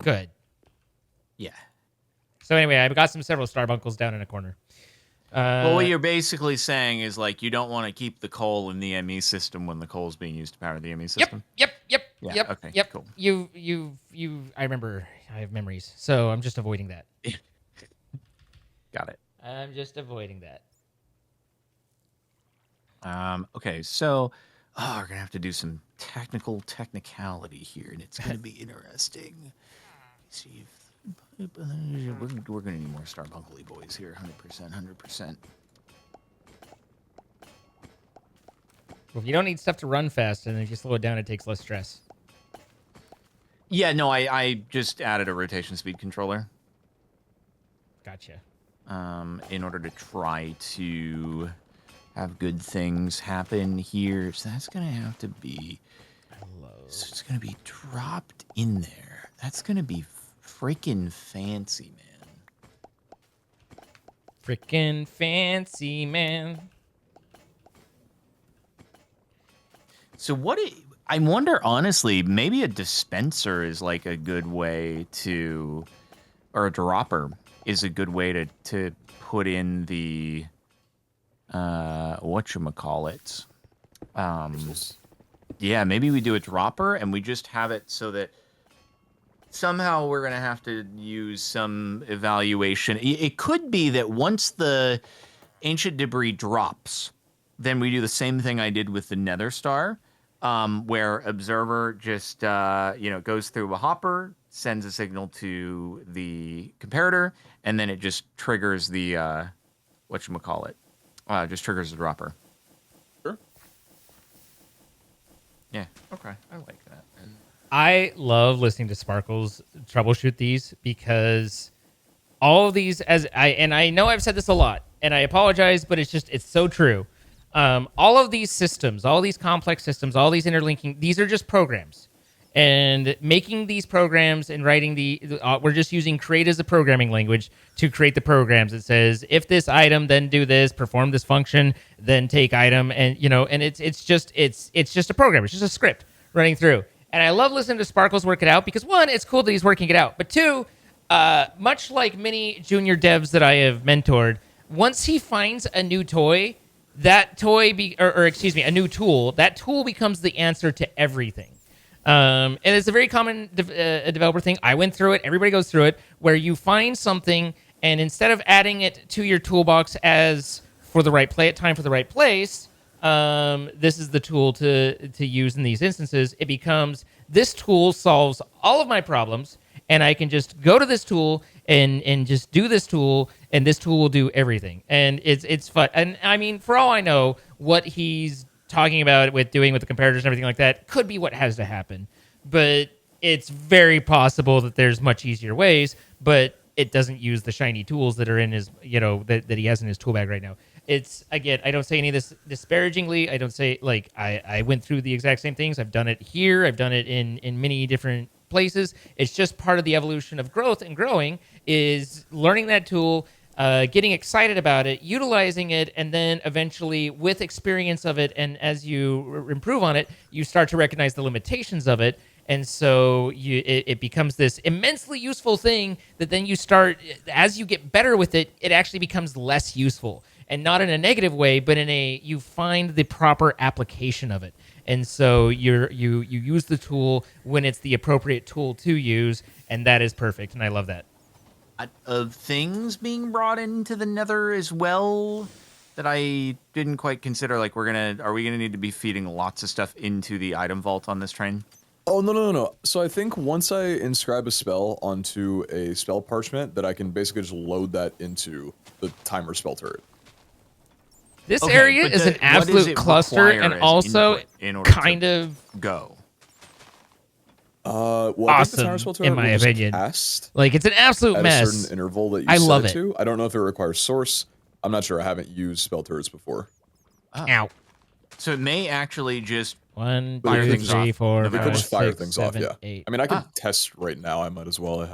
Good. Yeah. So anyway, I've got several starbuckles down in a corner. Well, what you're basically saying is like you don't want to keep the coal in the ME system when the coal is being used to power the ME system. Yep. Okay. Cool. I remember. I have memories, so I'm just avoiding that. Got it. I'm just avoiding that. Okay, so we're gonna have to do some technicality here, and it's gonna be interesting. Let's see if we're gonna need more Starbunkly boys here, 100%. Well, if you don't need stuff to run fast, and if you slow it down, it takes less stress. Yeah, no, I just added a rotation speed controller. Gotcha. In order to try to have good things happen here, so that's gonna have to be. So it's gonna be dropped in there. That's gonna be freaking fancy, man. Freaking fancy, man. So I wonder, honestly, maybe a dispenser is like a good way to, or a dropper is a good way to put in the, whatchamacallit. Yeah, maybe we do a dropper and we just have it so that somehow we're going to have to use some evaluation. It could be that once the ancient debris drops, then we do the same thing I did with the Nether Star, where Observer just, goes through a hopper, sends a signal to the comparator, and then it just triggers the, just triggers the dropper. Sure. Yeah, okay, I like that. I love listening to Sparklez troubleshoot these because all of these, I know I've said this a lot, and I apologize, but it's so true. All of these systems, all these complex systems, all these interlinking, these are just programs. And making these programs and writing we're just using create as a programming language to create the programs. It says, if this item, then do this, perform this function, then take item. And, and it's just a program. It's just a script running through. And I love listening to Sparklez work it out because, one, it's cool that he's working it out. But two, much like many junior devs that I have mentored, once he finds a new toy, that toy, a new tool, that tool becomes the answer to everything. And it's a very common developer thing. I went through it. Everybody goes through it, where you find something, and instead of adding it to your toolbox as for the right time for the right place, this is the tool to use in these instances. It becomes, this tool solves all of my problems, and I can just go to this tool and just do this tool, and this tool will do everything. And it's fun. And I mean, for all I know, what he's talking about with the comparators and everything like that could be what has to happen. But it's very possible that there's much easier ways, but it doesn't use the shiny tools that are in his, that he has in his tool bag right now. It's, again, I don't say any of this disparagingly. I don't say, I went through the exact same things. I've done it here. I've done it in many different places. It's just part of the evolution of growth and growing is learning that tool, getting excited about it, utilizing it, and then eventually with experience of it, and as you improve on it, you start to recognize the limitations of it. And so it becomes this immensely useful thing that then you start, as you get better with it, it actually becomes less useful. And not in a negative way, but you find the proper application of it. And so you use the tool when it's the appropriate tool to use, and that is perfect, and I love that. Of things being brought into the Nether as well that I didn't quite consider? Like, are we gonna need to be feeding lots of stuff into the item vault on this train? Oh, no. So I think once I inscribe a spell onto a spell parchment, that I can basically just load that into the timer spell turret. This Okay, area but is an what does absolute it cluster require and as also input in order kind to of go. Well, I think the timer awesome, spell turret in my will just opinion. cast Like, it's an absolute at a mess. certain interval that you I set love it it. to. I don't know if it requires source. I'm not sure. I haven't used spell turrets before. Oh. Ow. So it may actually just 1, Fire 2, things 3, off. 4, No It could 5, just fire 6, things 7, off, yeah. 8. I mean, I could test right now. I might as well. Do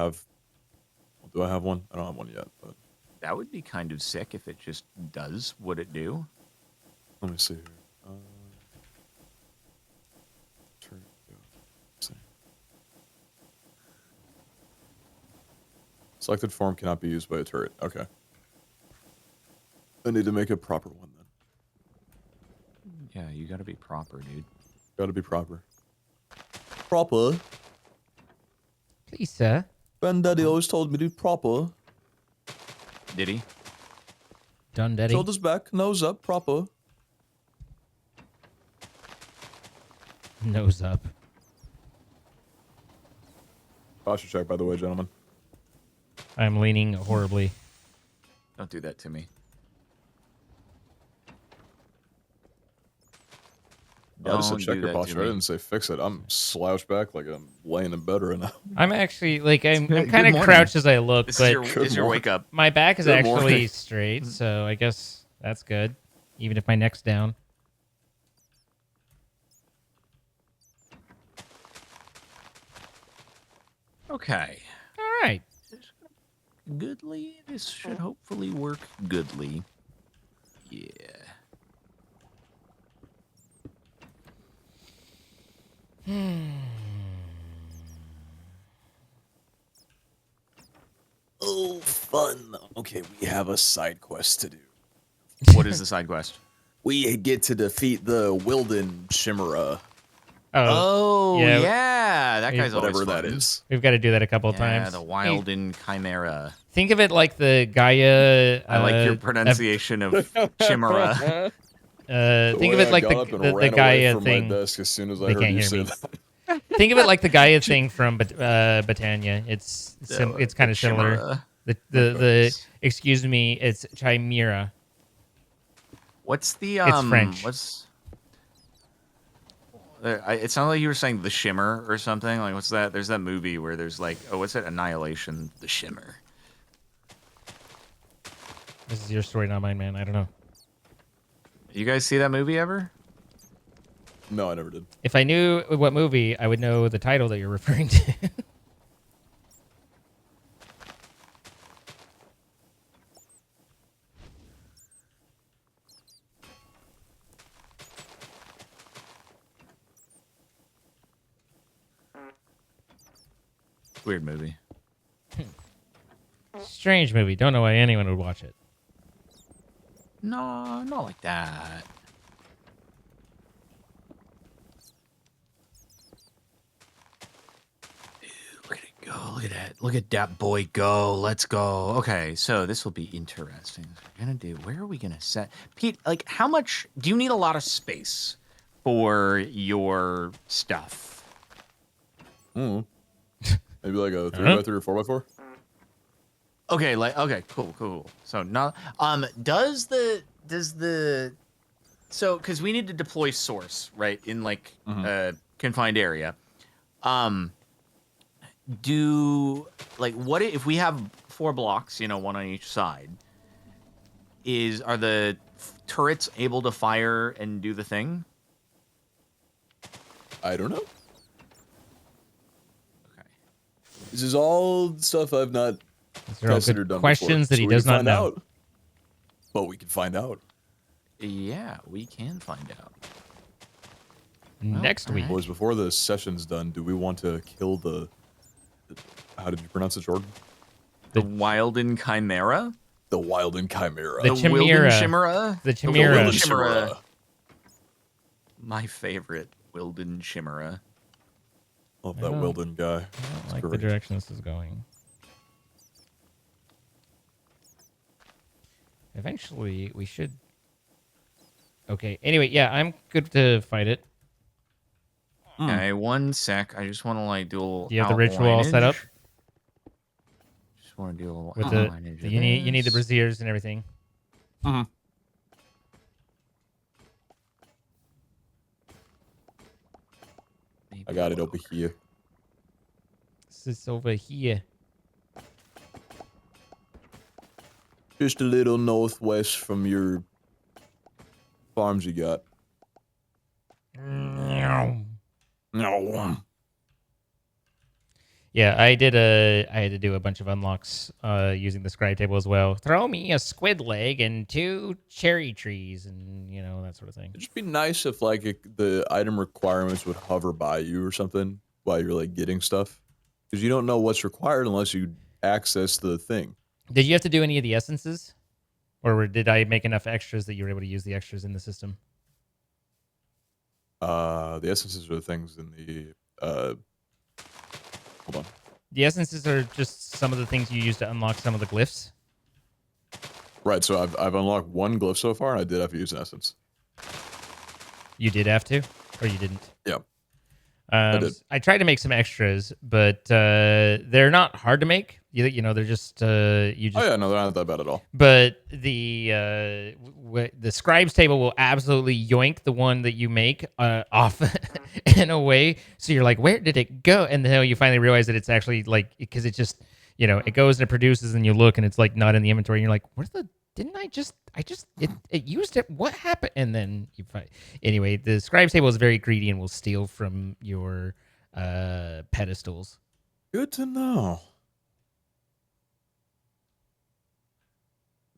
I have one? I don't have one yet, but that would be kind of sick if it just does what it do. let me see here. Turret, yeah. See. Selected form cannot be used by a turret. Okay. I need to make a proper one then. Yeah, you got to be proper, dude. Gotta be proper. Proper. Please, sir. Granddaddy always told me to be proper. Did he? Done, Daddy. Shoulders back, nose up, proper. Nose up. Posture check, by the way, gentlemen. I'm leaning horribly. Don't do that to me. I just said Don't check do your that to posture. I me. didn't say fix it. I'm slouched back like I'm laying in bed right now. I'm actually, like, I'm Good kind of morning. crouched as I look, This but is your wake up. my back is Good actually morning. straight, so I guess that's good. Even if my neck's down. Okay. All right. Goodly. This should hopefully work goodly. Yeah. Oh, fun. Okay, we have a side quest to do. What is the side quest? We get to defeat the Wilden Chimera, Oh, yeah. yeah. That guy's always whatever fun. that is. We've got to do that a couple of Yeah, times. the Hey, Wilden Chimera. think of it like the Gaia. I like your pronunciation of Chimera. Think of it like the Gaia from thing. my desk as soon as I They heard can't you hear say me. that. Think of it like the Gaia thing from Botania. It's kind of similar. Chimera. The excuse me, it's Chimera. What's the It's French. What's it sounded like you were saying The Shimmer or something. Like, what's that? There's that movie where there's like, oh, what's that? Annihilation, The Shimmer. This is your story, not mine, man. I don't know. You guys see that movie ever? No, I never did. If I knew what movie, I would know the title that you're referring to. Weird movie. Strange movie. Don't know why anyone would watch it. No, not like that. Dude, look at it go. Look at that. Look at that boy go. Let's go. Okay, so this will be interesting. We're gonna do. Where are we gonna set Pete? Like, how much do you need? A lot of space for your stuff. Maybe like a 3x3 or 4x4. Okay, okay, cool. So not does the so because we need to deploy source right in like a confined area. Do like what if we have 4 blocks, one on each side? Are the turrets able to fire and do the thing? I don't know. Okay. This is all stuff I've not These are all tested or good done questions before, that he so we does can not find know. out. But we can find out. Yeah, we can find out. Next week. Boys, before the session's done, do we want to kill the how did you pronounce it, Jordan? The Wilden Chimera? The Wilden Chimera. The Wilden Chimera. Chimera? The The Chimera. Wilden Chimera. My favorite, Wilden Chimera. Love I that don't- Wilden guy. I don't It's like the great. direction this is going. Eventually, we should Okay. Anyway, yeah, I'm good to fight it. Okay, one sec. I just want to like do a little Do you have the ritual all set up? Just want to do a little With outlineage of you need the this. braziers and everything. I got it over here. This is over here. Just a little northwest from your farms you got. No. Yeah, I had to do a bunch of unlocks using the scribe table as well. Throw me a squid leg and 2 cherry trees and, that sort of thing. It'd just be nice if like the item requirements would hover by you or something while you're like getting stuff. Because you don't know what's required unless you access the thing. Did you have to do any of the essences? Or did I make enough extras that you were able to use the extras in the system? The essences are the things in the hold on. The essences are just some of the things you use to unlock some of the glyphs. Right, so I've unlocked 1 glyph so far, and I did have to use an essence. You did have to, or you didn't? Yeah. I did. I tried to make some extras, but they're not hard to make. They're just you just. Oh yeah, no, they're not that bad at all. But the scribes table will absolutely yoink the one that you make off in a way. So you're like, where did it go? And then you finally realize that it's actually like because it just it goes and it produces, and you look and it's like not in the inventory. And you're like, where's the? Didn't I just it used it? What happened? And then you find anyway. The scribes table is very greedy and will steal from your pedestals. Good to know.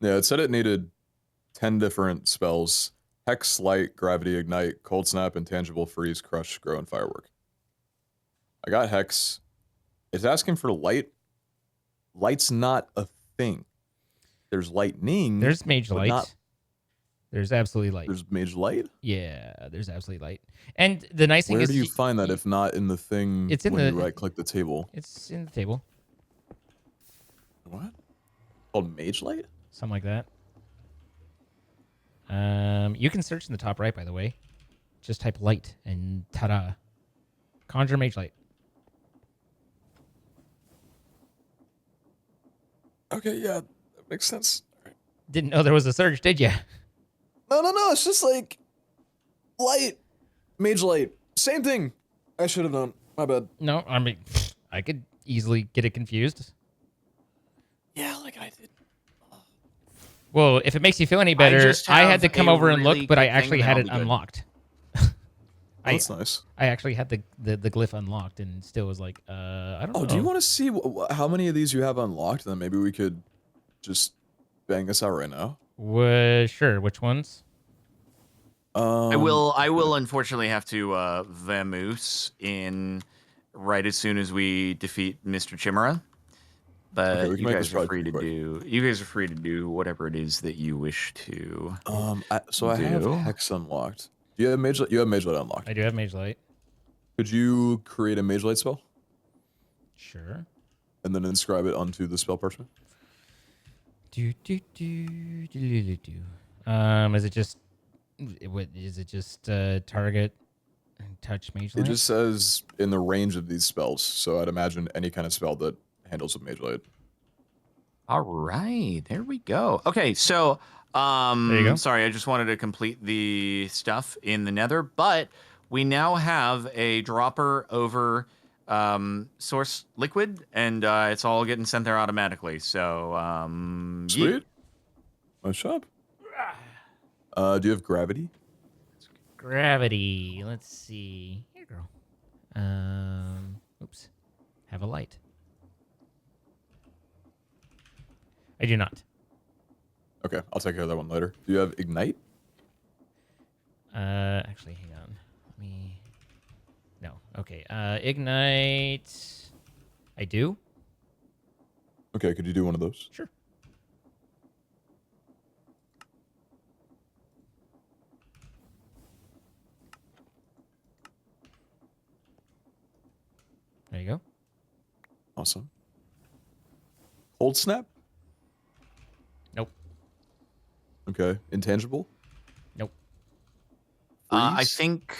Yeah, it said it needed 10 different spells: Hex, Light, Gravity, Ignite, Cold Snap, Intangible, Freeze, Crush, Grow, and Firework. I got Hex. It's asking for Light. Light's not a thing. There's Lightning. There's Mage Light. There's absolutely light. There's Mage Light? Yeah, there's absolutely light. And the nice thing is... Where do you find that if not in the thing it's in when the, you right-click the table? It's in the table. What? Called Mage Light? Something like that. You can search in the top right, by the way. Just type light and ta-da. Conjure Mage Light. Okay, yeah, that makes sense. Right. Didn't know there was a search, did you? No, it's just like light, Mage Light, same thing. I should have known. My bad. No, I mean, I could easily get it confused. Yeah, like I did. Well, if it makes you feel any better, I had to come over and look, but I actually had it unlocked. That's nice. I actually had the glyph unlocked and still was like, I don't know. Oh, do you want to see how many of these you have unlocked? Then maybe we could just bang this out right now. Sure. Which ones? I will unfortunately have to vamoose in right as soon as we defeat Mr. Chimera. But okay, you guys are free to do. You guys are free to do whatever it is that you wish to. I have Hex unlocked. Do you have Mage Light? You have Mage Light unlocked. I do have Mage Light. Could you create a Mage Light spell? Sure. And then inscribe it onto the spell parchment? Is it just what is it just target and touch Mage Light? It just says in the range of these spells, so I'd imagine any kind of spell that handles a Mage Light. All right, there we go. Okay, so there you go. Sorry, I just wanted to complete the stuff in the Nether, but we now have a dropper over source liquid, and it's all getting sent there automatically. So sweet. Yeah. Nice job. Do you have gravity? Gravity. Let's see. Here, girl. Oops. Have a light. I do not. Okay, I'll take care of that one later. Do you have ignite? Actually, hang on. Let me. No. Okay. Ignite. I do. Okay, could you do one of those? Sure. There you go. Awesome. Cold snap? Nope. Okay. Intangible? Nope. I think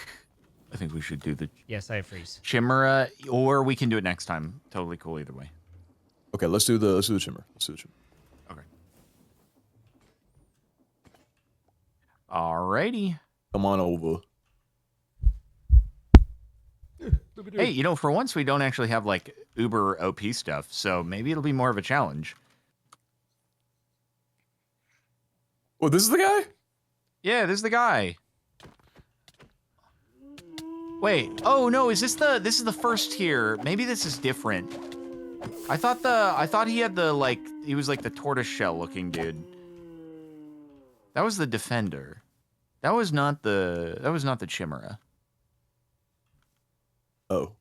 we should do the Yes, I have freeze. Chimera, or we can do it next time. Totally cool either way. Okay, let's do the Chimera. Okay. Alrighty. Come on over. Hey, you know, for once we don't actually have like uber OP stuff, so maybe it'll be more of a challenge. Oh, this is the guy? Yeah, this is the guy. Wait, oh no, this is the first tier. Maybe this is different. I thought he had he was like the tortoise shell looking dude. That was the defender. That was not the Chimera. Oh.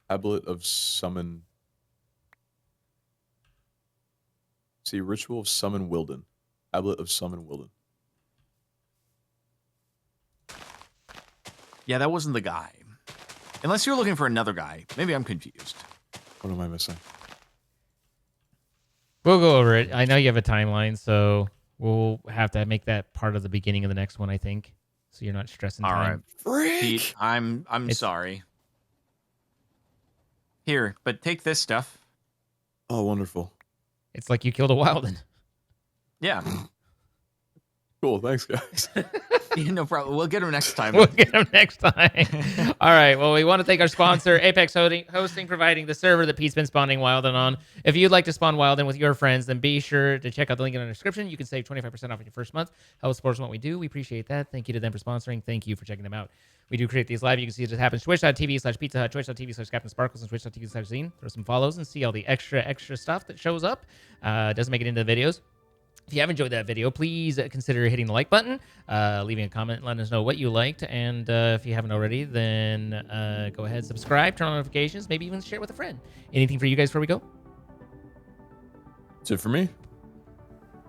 Tablet of Summon. See, Ritual of Summon Wilden. Tablet of Summon Wilden. Yeah, that wasn't the guy. Unless you're looking for another guy. Maybe I'm confused. What am I missing? We'll go over it. I know you have a timeline, so we'll have to make that part of the beginning of the next one, I think. So you're not stressing All time. right. Pete, I'm sorry. Here, but take this stuff. Oh, wonderful. It's like you killed a Wilden. Yeah. Cool, thanks, guys. Yeah, no problem. We'll get him next time. We'll get him next time. All right. Well, we want to thank our sponsor, Apex Hosting, providing the server that Pete's been spawning Wilden on. If you'd like to spawn Wilden with your friends, then be sure to check out the link in the description. You can save 25% off in your first month. Help support what we do. We appreciate that. Thank you to them for sponsoring. Thank you for checking them out. We do create these live. You can see it happens twitch.tv/PeteZahHutt, twitch.tv/CaptainSparklez, and twitch.tv/Zine. Throw some follows and see all the extra stuff that shows up. Doesn't make it into the videos. If you have enjoyed that video, please consider hitting the like button, leaving a comment, letting us know what you liked. And if you haven't already, then go ahead, subscribe, turn on notifications, maybe even share it with a friend. Anything for you guys before we go? That's it for me.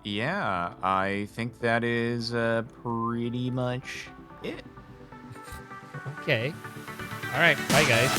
Yeah, I think that is pretty much it. Okay. All right. Bye, guys.